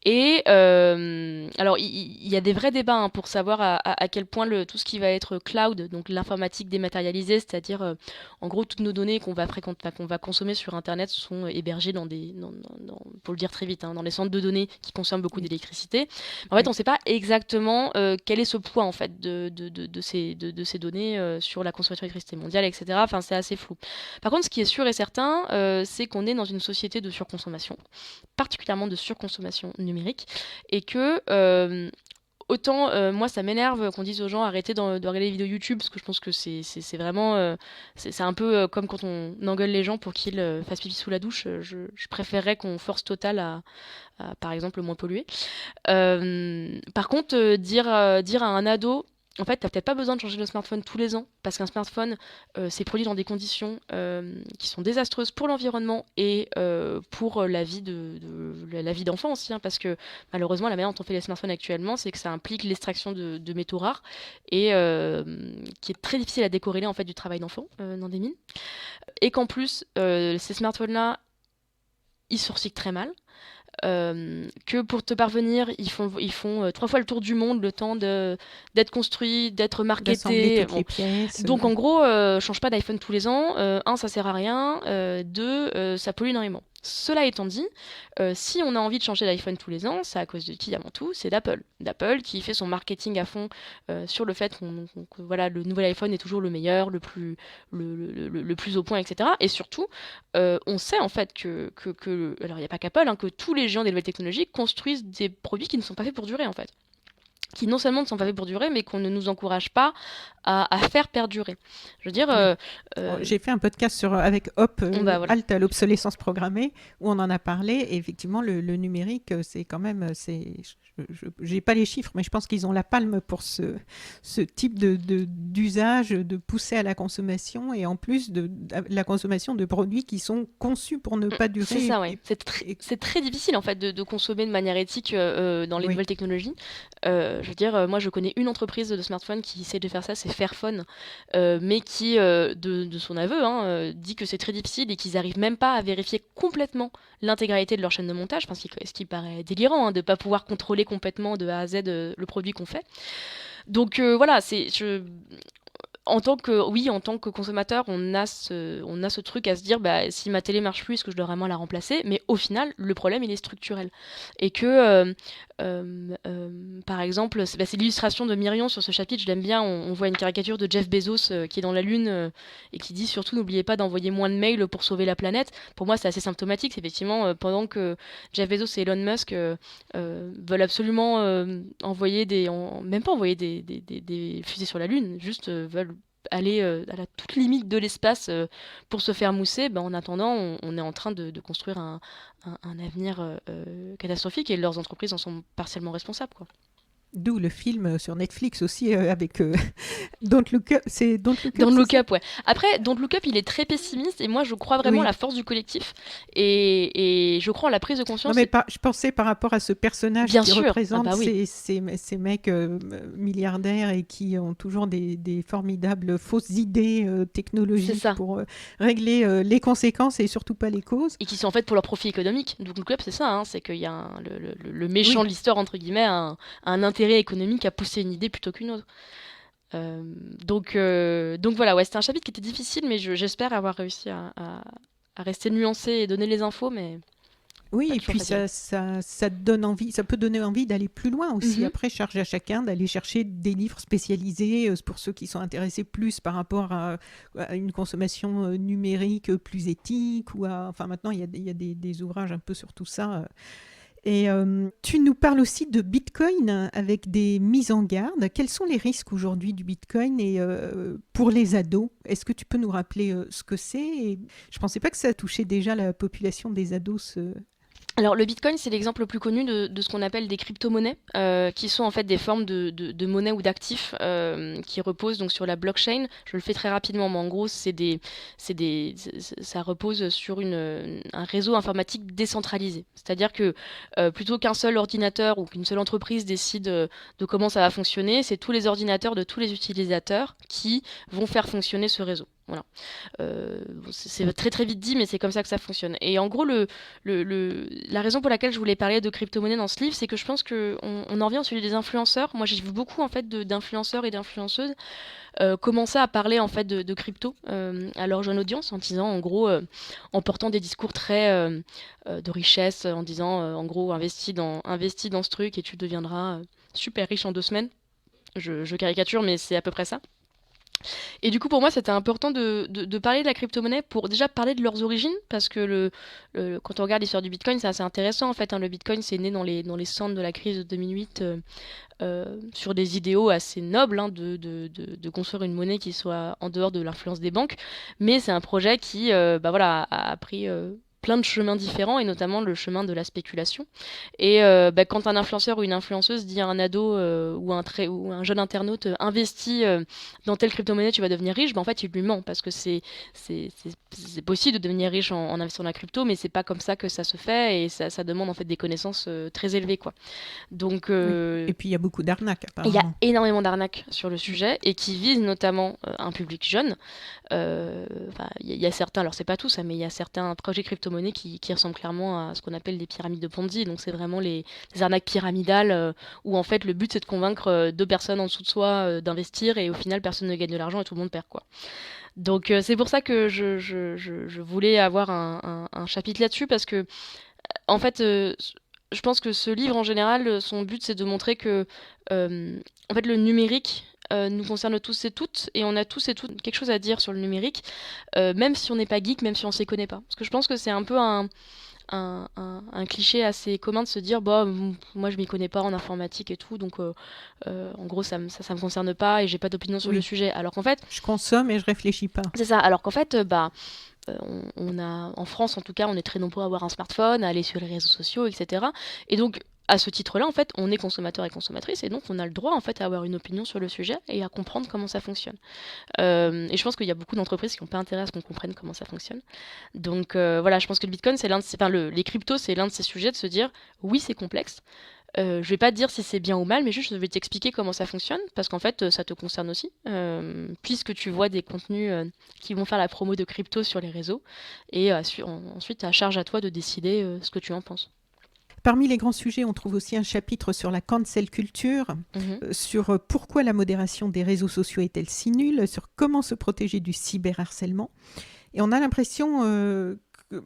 Et alors, il y a des vrais débats pour savoir à quel point tout ce qui va être cloud, donc l'informatique dématérialisée, c'est-à-dire en gros toutes nos données qu'on va consommer sur Internet sont hébergées pour le dire très vite, dans les centres de données qui consomment beaucoup d'électricité. En fait, Oui. on ne sait pas exactement quel est ce poids en fait de ces données sur la consommation d'électricité mondiale, etc. Enfin, c'est assez flou. Par contre, ce qui est sûr et certain, c'est qu'on est dans une société de surconsommation, particulièrement de surconsommation numérique, et que autant moi ça m'énerve qu'on dise aux gens arrêtez de regarder les vidéos YouTube parce que je pense que c'est vraiment c'est un peu comme quand on engueule les gens pour qu'ils fassent pipi sous la douche. Je préférerais qu'on force Total à, par exemple moins polluer. Par contre dire à un ado en fait, t'as peut-être pas besoin de changer de smartphone tous les ans, parce qu'un smartphone, c'est produit dans des conditions qui sont désastreuses pour l'environnement et pour la vie la vie d'enfant aussi, parce que malheureusement, la manière dont on fait les smartphones actuellement, c'est que ça implique l'extraction de métaux rares et qui est très difficile à décorréler en fait du travail d'enfant dans des mines. Et qu'en plus, ces smartphones-là, ils se recyclent très mal. que pour te parvenir, ils font 3 fois le tour du monde, le temps d'être construits, d'être D'assembler marketés. toutes les pièces. Donc en gros, change pas d'iPhone tous les ans. Un, ça sert à rien. Deux, ça pollue énormément. Cela étant dit, si on a envie de changer d'iPhone tous les ans, c'est à cause de qui avant tout? C'est d'Apple. D'Apple qui fait son marketing à fond sur le fait que voilà, le nouvel iPhone est toujours le meilleur, le plus au point, etc. Et surtout, on sait en fait alors il n'y a pas qu'Apple, hein, que tous les géants des nouvelles technologies construisent des produits qui ne sont pas faits pour durer en fait. Qui non seulement ne sont pas faits pour durer, mais qu'on ne nous encourage pas à faire perdurer. Je veux dire... J'ai fait un podcast avec Hop, Bah, voilà. Halte à l'obsolescence programmée, où on en a parlé. Et effectivement, le numérique, c'est quand même... Je n'ai pas les chiffres, mais je pense qu'ils ont la palme pour ce type d'usage, de pousser à la consommation, et en plus de la consommation de produits qui sont conçus pour ne pas durer. C'est ça, ouais. C'est très difficile, en fait, de consommer de manière éthique dans les Oui. nouvelles technologies. Je veux dire, moi, je connais une entreprise de smartphone qui essaie de faire ça, c'est Fairphone, mais qui, de son aveu, hein, dit que c'est très difficile et qu'ils n'arrivent même pas à vérifier complètement l'intégralité de leur chaîne de montage, ce qui paraît délirant, hein, de ne pas pouvoir contrôler complètement de A à Z le produit qu'on fait. Donc voilà, en tant que consommateur, on a ce truc à se dire, bah, si ma télé marche plus, est-ce que je dois vraiment la remplacer? Mais au final, le problème, il est structurel. Et que, par exemple, c'est l'illustration de Myrion sur ce chapitre, je l'aime bien, on voit une caricature de Jeff Bezos qui est dans la Lune et qui dit surtout, n'oubliez pas d'envoyer moins de mails pour sauver la planète. Pour moi, c'est assez symptomatique. C'est effectivement, pendant que Jeff Bezos et Elon Musk veulent absolument même pas envoyer des fusées sur la Lune, juste veulent aller à la toute limite de l'espace pour se faire mousser, en attendant, on est en train de construire un avenir catastrophique et leurs entreprises en sont partiellement responsables, quoi. D'où le film sur Netflix aussi avec Don't Look Up. C'est Don't Look Up. Don't Look Up, ouais. Après, Don't Look Up, il est très pessimiste et moi, je crois vraiment à la force du collectif et je crois en la prise de conscience. Non, mais je pensais par rapport à ce personnage Bien qui sûr. représente Oui. ces mecs milliardaires et qui ont toujours des formidables fausses idées technologiques pour régler les conséquences et surtout pas les causes. Et qui sont en fait pour leur profit économique. Don't Look Up, c'est ça, hein, c'est qu'il y a le méchant de l'histoire, entre guillemets, a un intérêt économique à pousser une idée plutôt qu'une autre. Donc voilà, ouais, c'était un chapitre qui était difficile, mais j'espère avoir réussi à rester nuancé et donner les infos, mais... Oui, et puis ça donne envie, ça peut donner envie d'aller plus loin aussi. Après, charge à chacun d'aller chercher des livres spécialisés pour ceux qui sont intéressés plus par rapport à une consommation numérique plus éthique. Enfin, maintenant, il y a des ouvrages un peu sur tout ça. Et tu nous parles aussi de Bitcoin avec des mises en garde. Quels sont les risques aujourd'hui du Bitcoin et pour les ados? Est-ce que tu peux nous rappeler ce que c'est? Et je ne pensais pas que ça touchait déjà la population des ados. Alors le Bitcoin, c'est l'exemple le plus connu de ce qu'on appelle des crypto-monnaies, qui sont en fait des formes de monnaie ou d'actifs qui reposent donc sur la blockchain. Je le fais très rapidement, mais en gros, ça repose sur un réseau informatique décentralisé. C'est-à-dire que plutôt qu'un seul ordinateur ou qu'une seule entreprise décide de comment ça va fonctionner, c'est tous les ordinateurs de tous les utilisateurs qui vont faire fonctionner ce réseau. Voilà. C'est très très vite dit, mais c'est comme ça que ça fonctionne. Et en gros, la raison pour laquelle je voulais parler de crypto-monnaie dans ce livre, c'est que je pense qu'on en revient au sujet des influenceurs. Moi, j'ai vu beaucoup en fait d'influenceurs et d'influenceuses commencer à parler en fait de crypto à leur jeune audience, en disant en gros, en portant des discours très de richesse, en disant en gros investis dans ce truc et tu deviendras super riche en 2 semaines. Je caricature, mais c'est à peu près ça. Et du coup, pour moi, c'était important de parler de la crypto-monnaie pour déjà parler de leurs origines, parce que quand on regarde l'histoire du Bitcoin, c'est assez intéressant en fait. Le Bitcoin, c'est né dans les cendres de la crise de 2008 sur des idéaux assez nobles de construire une monnaie qui soit en dehors de l'influence des banques. Mais c'est un projet qui a pris plein de chemins différents, et notamment le chemin de la spéculation. Et quand un influenceur ou une influenceuse dit à un ado ou un jeune internaute investis dans telle crypto-monnaie, tu vas devenir riche, en fait il lui ment, parce que c'est possible de devenir riche en investissant dans la crypto, mais c'est pas comme ça que ça se fait, et ça demande en fait des connaissances très élevées, quoi. Donc, Et puis il y a beaucoup d'arnaques, apparemment. Il y a énormément d'arnaques sur le sujet, et qui visent notamment un public jeune. Il y a certains, alors c'est pas tout ça, mais il y a certains projets crypto-monnaies crypto-monnaies qui ressemblent clairement à ce qu'on appelle des pyramides de Ponzi. Donc c'est vraiment les arnaques pyramidales où en fait le but c'est de convaincre deux personnes en dessous de soi d'investir et au final personne ne gagne de l'argent et tout le monde perd quoi. Donc c'est pour ça que je voulais avoir un chapitre là-dessus parce que en fait je pense que ce livre en général son but c'est de montrer que en fait le numérique nous concerne tous et toutes et on a tous et toutes quelque chose à dire sur le numérique même si on n'est pas geek, même si on s'y connaît pas. Parce que je pense que c'est un peu un cliché assez commun de se dire bah moi je m'y connais pas en informatique et tout donc en gros ça me concerne pas et j'ai pas d'opinion sur le Oui, sujet alors qu'en fait je consomme et je réfléchis pas. c'est ça alors qu'en fait on a en France en tout cas on est très nombreux à avoir un smartphone à aller sur les réseaux sociaux etc et donc à ce titre-là, en fait, on est consommateur et consommatrice, et donc on a le droit, en fait, à avoir une opinion sur le sujet et à comprendre comment ça fonctionne. Et je pense qu'il y a beaucoup d'entreprises qui n'ont pas intérêt à ce qu'on comprenne comment ça fonctionne. Donc voilà, je pense que le Bitcoin, c'est les cryptos, c'est l'un de ces sujets de se dire, oui, c'est complexe. Je vais pas te dire si c'est bien ou mal, mais juste je vais t'expliquer comment ça fonctionne, parce qu'en fait, ça te concerne aussi, puisque tu vois des contenus qui vont faire la promo de crypto sur les réseaux, et ensuite, à charge à toi de décider ce que tu en penses. Parmi les grands sujets, on trouve aussi un chapitre sur la cancel culture, sur pourquoi la modération des réseaux sociaux est-elle si nulle, sur comment se protéger du cyberharcèlement. Et on a l'impression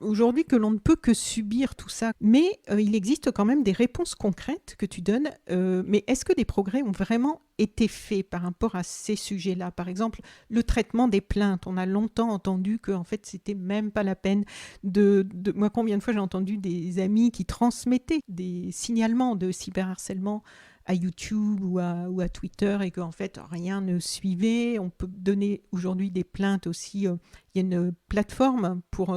aujourd'hui que l'on ne peut que subir tout ça. Mais il existe quand même des réponses concrètes que tu donnes. Mais est-ce que des progrès ont vraiment été faits par rapport à ces sujets-là? Par exemple, le traitement des plaintes. On a longtemps entendu que en fait, c'était même pas la peine Moi, combien de fois j'ai entendu des amis qui transmettaient des signalements de cyberharcèlement à YouTube ou à Twitter et qu'en fait rien ne suivait. On peut donner aujourd'hui des plaintes aussi. Il y a une plateforme pour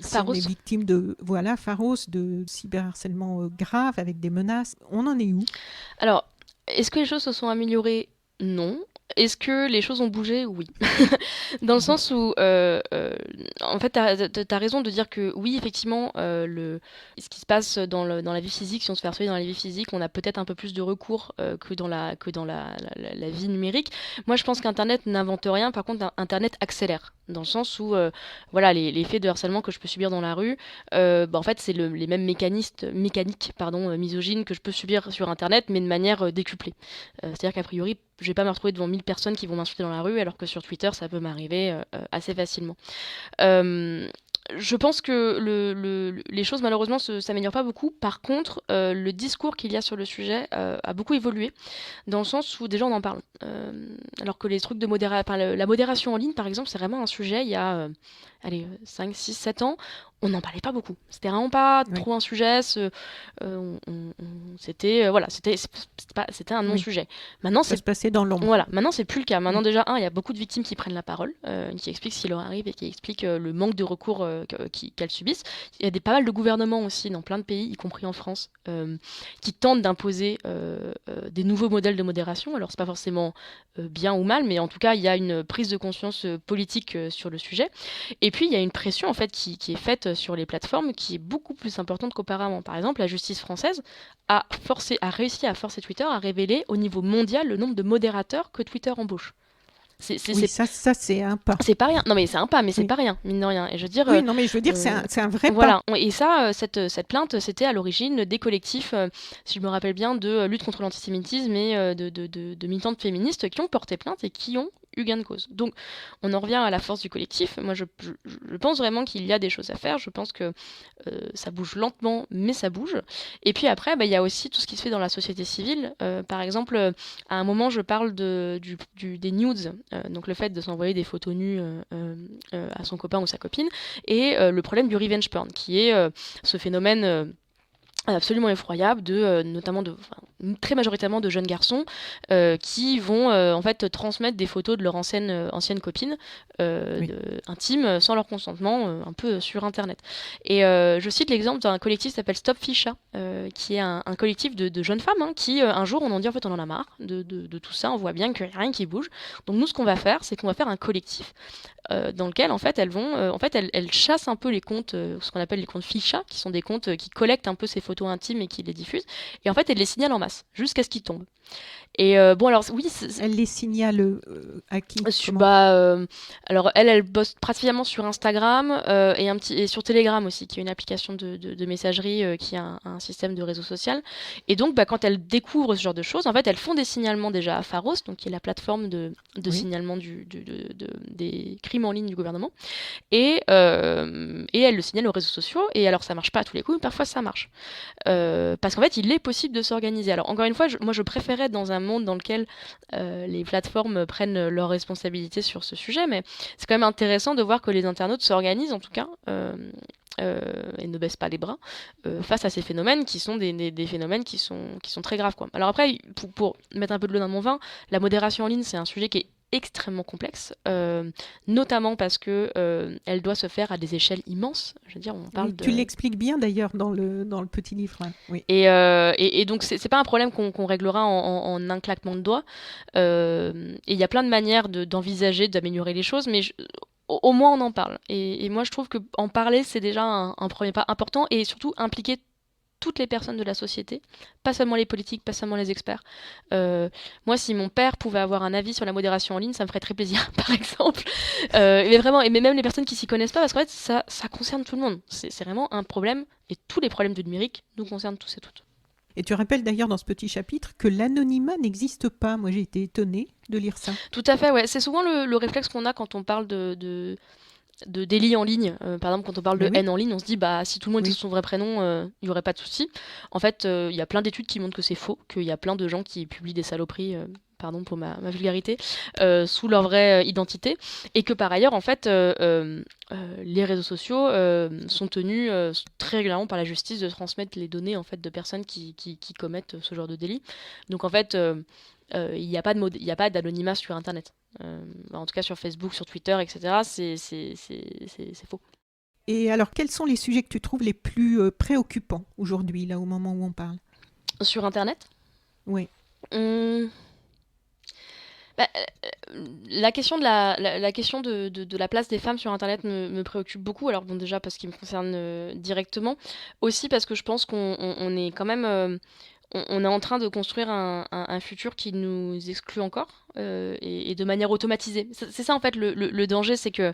si on est victime de Pharos, de cyberharcèlement grave avec des menaces. On en est où? Alors, est-ce que les choses se sont améliorées? Non. Est-ce que les choses ont bougé? Oui. Dans le sens où, en fait, t'as raison de dire que oui, effectivement, ce qui se passe dans la vie physique, si on se fait harceler dans la vie physique, on a peut-être un peu plus de recours que dans la vie numérique. Moi, je pense qu'Internet n'invente rien. Par contre, Internet accélère. Dans le sens où, voilà, les faits de harcèlement que je peux subir dans la rue, en fait, c'est les mêmes mécaniques, misogynes que je peux subir sur Internet, mais de manière décuplée. C'est-à-dire qu'a priori, je vais pas me retrouver devant 1000 personnes qui vont m'insulter dans la rue, alors que sur Twitter, ça peut m'arriver assez facilement. Je pense que les choses malheureusement s'améliorent pas beaucoup. Par contre, le discours qu'il y a sur le sujet a beaucoup évolué, dans le sens où déjà on en parle. Alors que les trucs de la modération en ligne, par exemple, c'est vraiment un sujet il y a 5, 6, 7 ans. On n'en parlait pas beaucoup. C'était vraiment pas trop un sujet. C'était c'était un non-sujet. Maintenant, ça se passait dans l'ombre. Voilà, maintenant c'est plus le cas. Maintenant déjà, il y a beaucoup de victimes qui prennent la parole, qui expliquent ce qui leur arrive et qui expliquent le manque de recours qu'elles subissent. Il y a pas mal de gouvernements aussi dans plein de pays, y compris en France, qui tentent d'imposer des nouveaux modèles de modération. Alors c'est pas forcément bien ou mal, mais en tout cas il y a une prise de conscience politique sur le sujet. Et puis il y a une pression en fait qui est faite sur les plateformes qui est beaucoup plus importante qu'auparavant. Par exemple, la justice française a réussi à forcer Twitter à révéler au niveau mondial le nombre de modérateurs que Twitter embauche. Ça c'est un pas. C'est pas rien. Non mais c'est un pas, mais c'est pas rien, mine de rien. Et je veux dire. Oui, non mais je veux dire, c'est un vrai pas. Voilà. Et ça, cette plainte, c'était à l'origine des collectifs, si je me rappelle bien, de lutte contre l'antisémitisme et de militantes féministes qui ont porté plainte et qui ont eu gain de cause. Donc, on en revient à la force du collectif. Moi, je pense vraiment qu'il y a des choses à faire. Je pense que ça bouge lentement, mais ça bouge. Et puis après, il y a aussi tout ce qui se fait dans la société civile. Par exemple, à un moment, je parle des nudes, donc le fait de s'envoyer des photos nues à son copain ou sa copine, et le problème du revenge porn, qui est ce phénomène absolument effroyable très majoritairement de jeunes garçons qui vont en fait transmettre des photos de leur ancienne copine intime sans leur consentement un peu sur internet. Et je cite l'exemple d'un collectif qui s'appelle Stop Ficha, qui est un collectif de jeunes femmes qui un jour on en dit en fait on en a marre de tout ça, on voit bien qu'il n'y a rien qui bouge, donc nous ce qu'on va faire c'est qu'on va faire un collectif dans lequel en fait elles chassent un peu les comptes ce qu'on appelle les comptes Ficha, qui sont des comptes qui collectent un peu ces photos photos intimes et qui les diffuse. Et en fait, elle les signale en masse, jusqu'à ce qu'ils tombent. Et bon, alors oui, Elle les signale à qui? Comment? alors elle bosse principalement sur Instagram et sur Telegram aussi, qui est une application de messagerie qui a un système de réseau social. Et donc, quand elle découvre ce genre de choses, en fait, elles font des signalements déjà à Pharos, donc qui est la plateforme de Oui. signalement des crimes en ligne du gouvernement. Et elle le signale aux réseaux sociaux. Et alors, ça marche pas à tous les coups, mais parfois ça marche. Parce qu'en fait, il est possible de s'organiser. Alors, encore une fois, moi, je préférais dans un monde dans lequel les plateformes prennent leurs responsabilités sur ce sujet, mais c'est quand même intéressant de voir que les internautes s'organisent, en tout cas, et ne baissent pas les bras face à ces phénomènes qui sont des phénomènes qui sont très graves, quoi. Alors après, pour mettre un peu de l'eau dans mon vin, la modération en ligne, c'est un sujet qui est extrêmement complexe, notamment parce que elle doit se faire à des échelles immenses. Je veux dire, on parle Oui, tu l'expliques bien d'ailleurs dans le petit livre. Hein. Oui. Et donc c'est pas un problème qu'on réglera en un claquement de doigts. Et il y a plein de manières d'envisager, d'améliorer les choses, mais au moins on en parle. Et moi je trouve que en parler c'est déjà un premier pas important et surtout impliquer toutes les personnes de la société, pas seulement les politiques, pas seulement les experts. Moi, si mon père pouvait avoir un avis sur la modération en ligne, ça me ferait très plaisir, par exemple. Mais vraiment, mais même les personnes qui s'y connaissent pas, parce qu'en fait, ça concerne tout le monde. C'est vraiment un problème, et tous les problèmes du numérique nous concernent tous et toutes. Et tu rappelles d'ailleurs dans ce petit chapitre que l'anonymat n'existe pas. Moi, j'ai été étonnée de lire ça. Tout à fait, ouais. C'est souvent le réflexe qu'on a quand on parle de délit en ligne. Par exemple, quand on parle de Mais oui. haine en ligne, on se dit si tout le monde Oui. était son vrai prénom, il n'y aurait pas de souci. En fait, il y a plein d'études qui montrent que c'est faux, qu'il y a plein de gens qui publient des saloperies, pardon pour ma vulgarité, sous leur vraie identité, et que par ailleurs, en fait, les réseaux sociaux sont tenus très régulièrement par la justice de transmettre les données en fait de personnes qui commettent ce genre de délit. Donc en fait, il n'y a pas d'anonymat sur Internet. En tout cas sur Facebook, sur Twitter, etc. C'est faux. Et alors, quels sont les sujets que tu trouves les plus préoccupants aujourd'hui, là, au moment où on parle? Sur Internet, Oui. Hum, la question la question de la place des femmes sur Internet me préoccupe beaucoup. Alors bon, déjà parce qu'il me concerne directement, aussi parce que je pense qu'on est quand même, on est en train de construire un futur qui nous exclut encore, et de manière automatisée. C'est ça en fait le danger, c'est que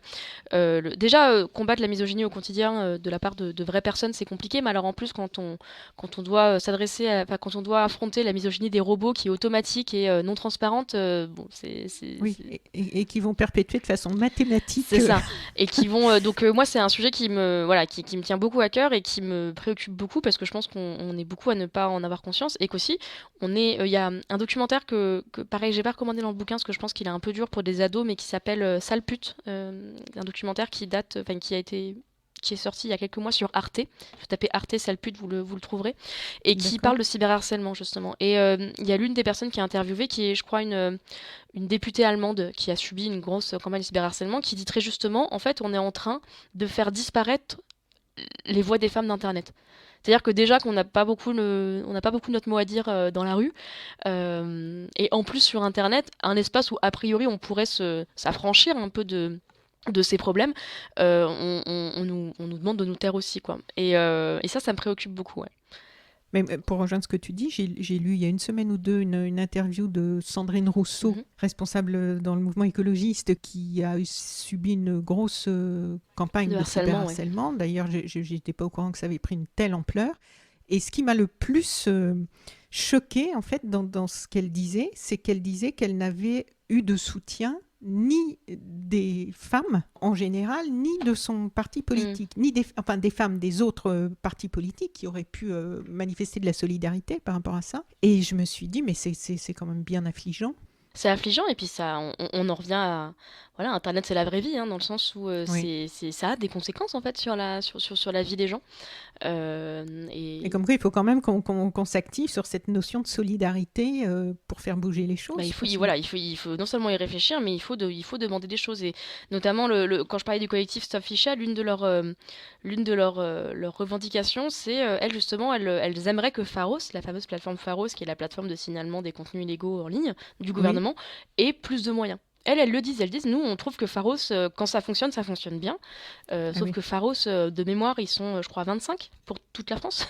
déjà combattre la misogynie au quotidien de la part de vraies personnes, c'est compliqué, mais alors en plus quand on doit quand on doit affronter la misogynie des robots qui est automatique et non transparente, bon, Oui, et qui vont perpétuer de façon mathématique. c'est ça. Et qui vont donc moi c'est un sujet qui me tient beaucoup à cœur et qui me préoccupe beaucoup parce que je pense qu'on est beaucoup à ne pas en avoir conscience et qu'aussi il y a un documentaire que pareil j'ai pas recommandé dans le bouquin parce que je pense qu'il est un peu dur pour des ados mais qui s'appelle Sale pute, un documentaire qui est sorti il y a quelques mois sur Arte. Vous tapez Arte Sale pute, vous le trouverez, et qui D'accord. parle de cyberharcèlement justement. Et il y a l'une des personnes qui est interviewée qui est je crois une députée allemande qui a subi une grosse campagne de cyberharcèlement, qui dit très justement, en fait, on est en train de faire disparaître les voix des femmes d'Internet. C'est-à-dire que déjà qu'on n'a pas beaucoup notre mot à dire dans la rue, et en plus sur Internet, un espace où a priori on pourrait s'affranchir un peu de ces problèmes, on nous demande de nous taire aussi, quoi. Et ça me préoccupe beaucoup, ouais. Mais pour rejoindre ce que tu dis, j'ai lu il y a une semaine ou deux une interview de Sandrine Rousseau, responsable dans le mouvement écologiste, qui a subi une grosse campagne de cyberharcèlement. Ouais. D'ailleurs, je n'étais pas au courant que ça avait pris une telle ampleur. Et ce qui m'a le plus choquée, en fait, dans ce qu'elle disait, c'est qu'elle disait qu'elle n'avait eu de soutien ni des femmes en général, ni de son parti politique, ni des femmes des autres partis politiques qui auraient pu manifester de la solidarité par rapport à ça. Et je me suis dit, mais c'est quand même bien affligeant. C'est affligeant, et puis ça, on en revient à... Voilà, Internet, c'est la vraie vie, hein, dans le sens où Oui. ça a des conséquences, en fait, sur la vie des gens. Et comme quoi, il faut quand même qu'on s'active sur cette notion de solidarité pour faire bouger les choses. Il faut non seulement y réfléchir, mais il faut demander des choses. Et notamment, quand je parlais du collectif Stop Ficha, l'une de leurs revendications, c'est, elles, justement, elles aimeraient que Pharos, la fameuse plateforme Pharos, qui est la plateforme de signalement des contenus illégaux en ligne du gouvernement, ait plus de moyens. elles le disent. Elles disent, nous, on trouve que Pharos, quand ça fonctionne bien. Sauf que Pharos, de mémoire, ils sont, je crois, 25 pour toute la France.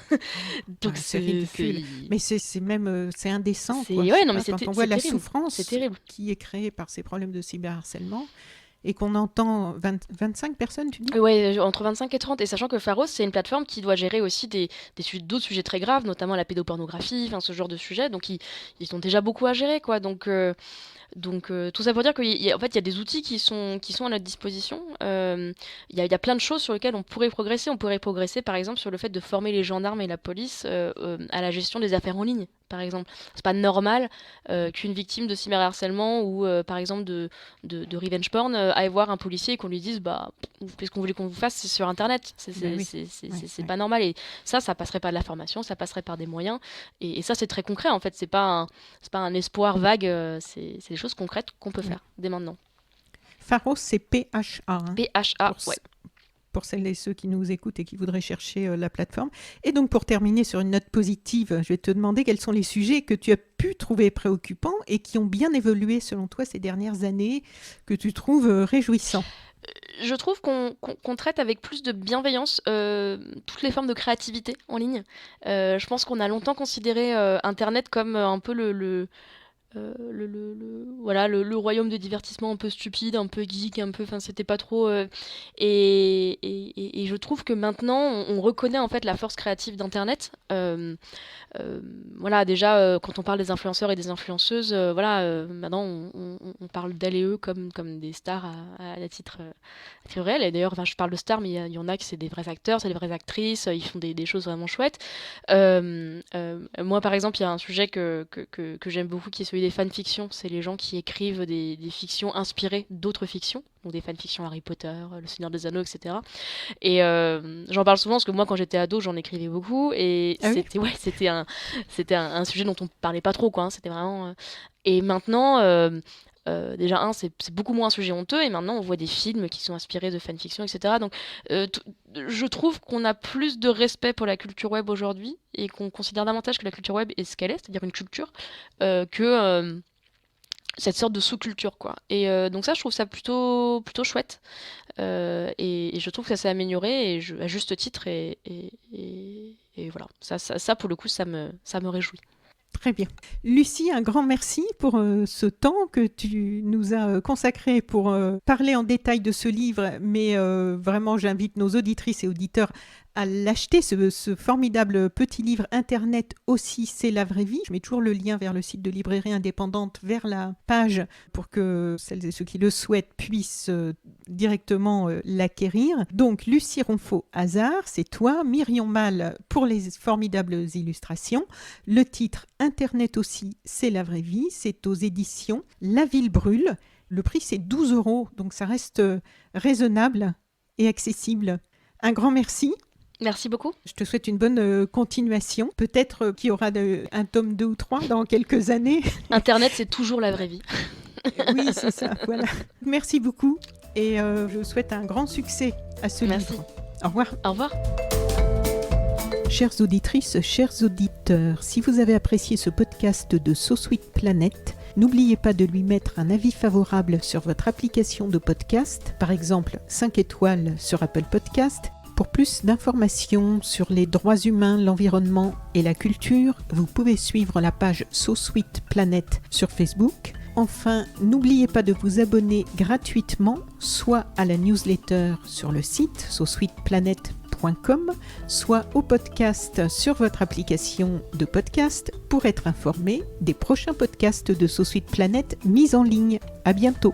Donc c'est ridicule. Mais c'est même c'est indécent. Quoi. Ouais, non, mais quand on voit la souffrance c'est terrible. Qui est créée par ces problèmes de cyberharcèlement, et qu'on entend 25 personnes, tu dis ? Oui, entre 25 et 30. Et sachant que Pharos, c'est une plateforme qui doit gérer aussi d'autres sujets très graves, notamment la pédopornographie, ce genre de sujets. Donc, ils ont déjà beaucoup à gérer, quoi. Donc, tout ça pour dire qu'en fait, il y a des outils qui sont à notre disposition. Il y a plein de choses sur lesquelles on pourrait progresser. On pourrait progresser, par exemple, sur le fait de former les gendarmes et la police à la gestion des affaires en ligne, par exemple. C'est pas normal qu'une victime de cyberharcèlement ou, par exemple, de revenge porn aille voir un policier et qu'on lui dise qu'est-ce qu'on voulait qu'on vous fasse, c'est sur Internet. C'est pas normal. Et ça passerait par de la formation, ça passerait par des moyens. Et ça, c'est très concret, en fait. C'est pas un espoir vague. C'est des choses concrètes qu'on peut faire dès maintenant. Pharos, c'est PHA. PHA, pour celles et ceux qui nous écoutent et qui voudraient chercher la plateforme. Et donc, pour terminer sur une note positive, je vais te demander quels sont les sujets que tu as pu trouver préoccupants et qui ont bien évolué selon toi ces dernières années, que tu trouves réjouissants. Je trouve qu'on traite avec plus de bienveillance toutes les formes de créativité en ligne. Je pense qu'on a longtemps considéré Internet comme un peu le royaume de divertissement un peu stupide, un peu geek, c'était pas trop. Et je trouve que maintenant, on reconnaît en fait la force créative d'Internet. Déjà, quand on parle des influenceurs et des influenceuses, maintenant, on parle d'elles et eux comme des stars à titre réel. Et d'ailleurs, je parle de stars, mais il y en a qui c'est des vrais acteurs, c'est des vraies actrices, ils font des choses vraiment chouettes. Moi, par exemple, il y a un sujet que j'aime beaucoup qui est celui des fanfictions. C'est les gens qui écrivent des fictions inspirées d'autres fictions, donc des fanfictions Harry Potter, Le Seigneur des Anneaux, etc. Et j'en parle souvent parce que moi, quand j'étais ado, j'en écrivais beaucoup. Et c'était un sujet dont on parlait pas trop, quoi. C'était vraiment. Et maintenant. Déjà, c'est beaucoup moins un sujet honteux, et maintenant on voit des films qui sont inspirés de fanfiction, etc. Donc, je trouve qu'on a plus de respect pour la culture web aujourd'hui, et qu'on considère davantage que la culture web est ce qu'elle est, c'est-à-dire une culture, que cette sorte de sous-culture, quoi. Et donc ça, je trouve ça plutôt chouette, et je trouve que ça s'est amélioré, et à juste titre, et voilà. Ça, pour le coup, ça me réjouit. Très bien. Lucie, un grand merci pour ce temps que tu nous as consacré pour parler en détail de ce livre, mais vraiment j'invite nos auditrices et auditeurs à l'acheter, ce formidable petit livre Internet aussi, c'est la vraie vie. Je mets toujours le lien vers le site de Librairie Indépendante, vers la page, pour que celles et ceux qui le souhaitent puissent directement l'acquérir. Donc Lucie Ronfaux-Hazard, c'est toi, Myrion Mal pour les formidables illustrations. Le titre Internet aussi, c'est la vraie vie, c'est aux éditions La Ville Brûle. Le prix c'est 12 €, donc ça reste raisonnable et accessible. Un grand merci. Merci beaucoup. Je te souhaite une bonne continuation. Peut-être qu'il y aura un tome 2 ou 3 dans quelques années. Internet, c'est toujours la vraie vie. Oui, c'est ça, voilà. Merci beaucoup et je souhaite un grand succès à ce livre. Au revoir. Au revoir. Chères auditrices, chers auditeurs, si vous avez apprécié ce podcast de So Sweet Planet, n'oubliez pas de lui mettre un avis favorable sur votre application de podcast, par exemple 5 étoiles sur Apple Podcast. Pour plus d'informations sur les droits humains, l'environnement et la culture, vous pouvez suivre la page So Sweet Planet sur Facebook. Enfin, n'oubliez pas de vous abonner gratuitement, soit à la newsletter sur le site sosweetplanet.com, soit au podcast sur votre application de podcast pour être informé des prochains podcasts de So Sweet Planet mis en ligne. À bientôt.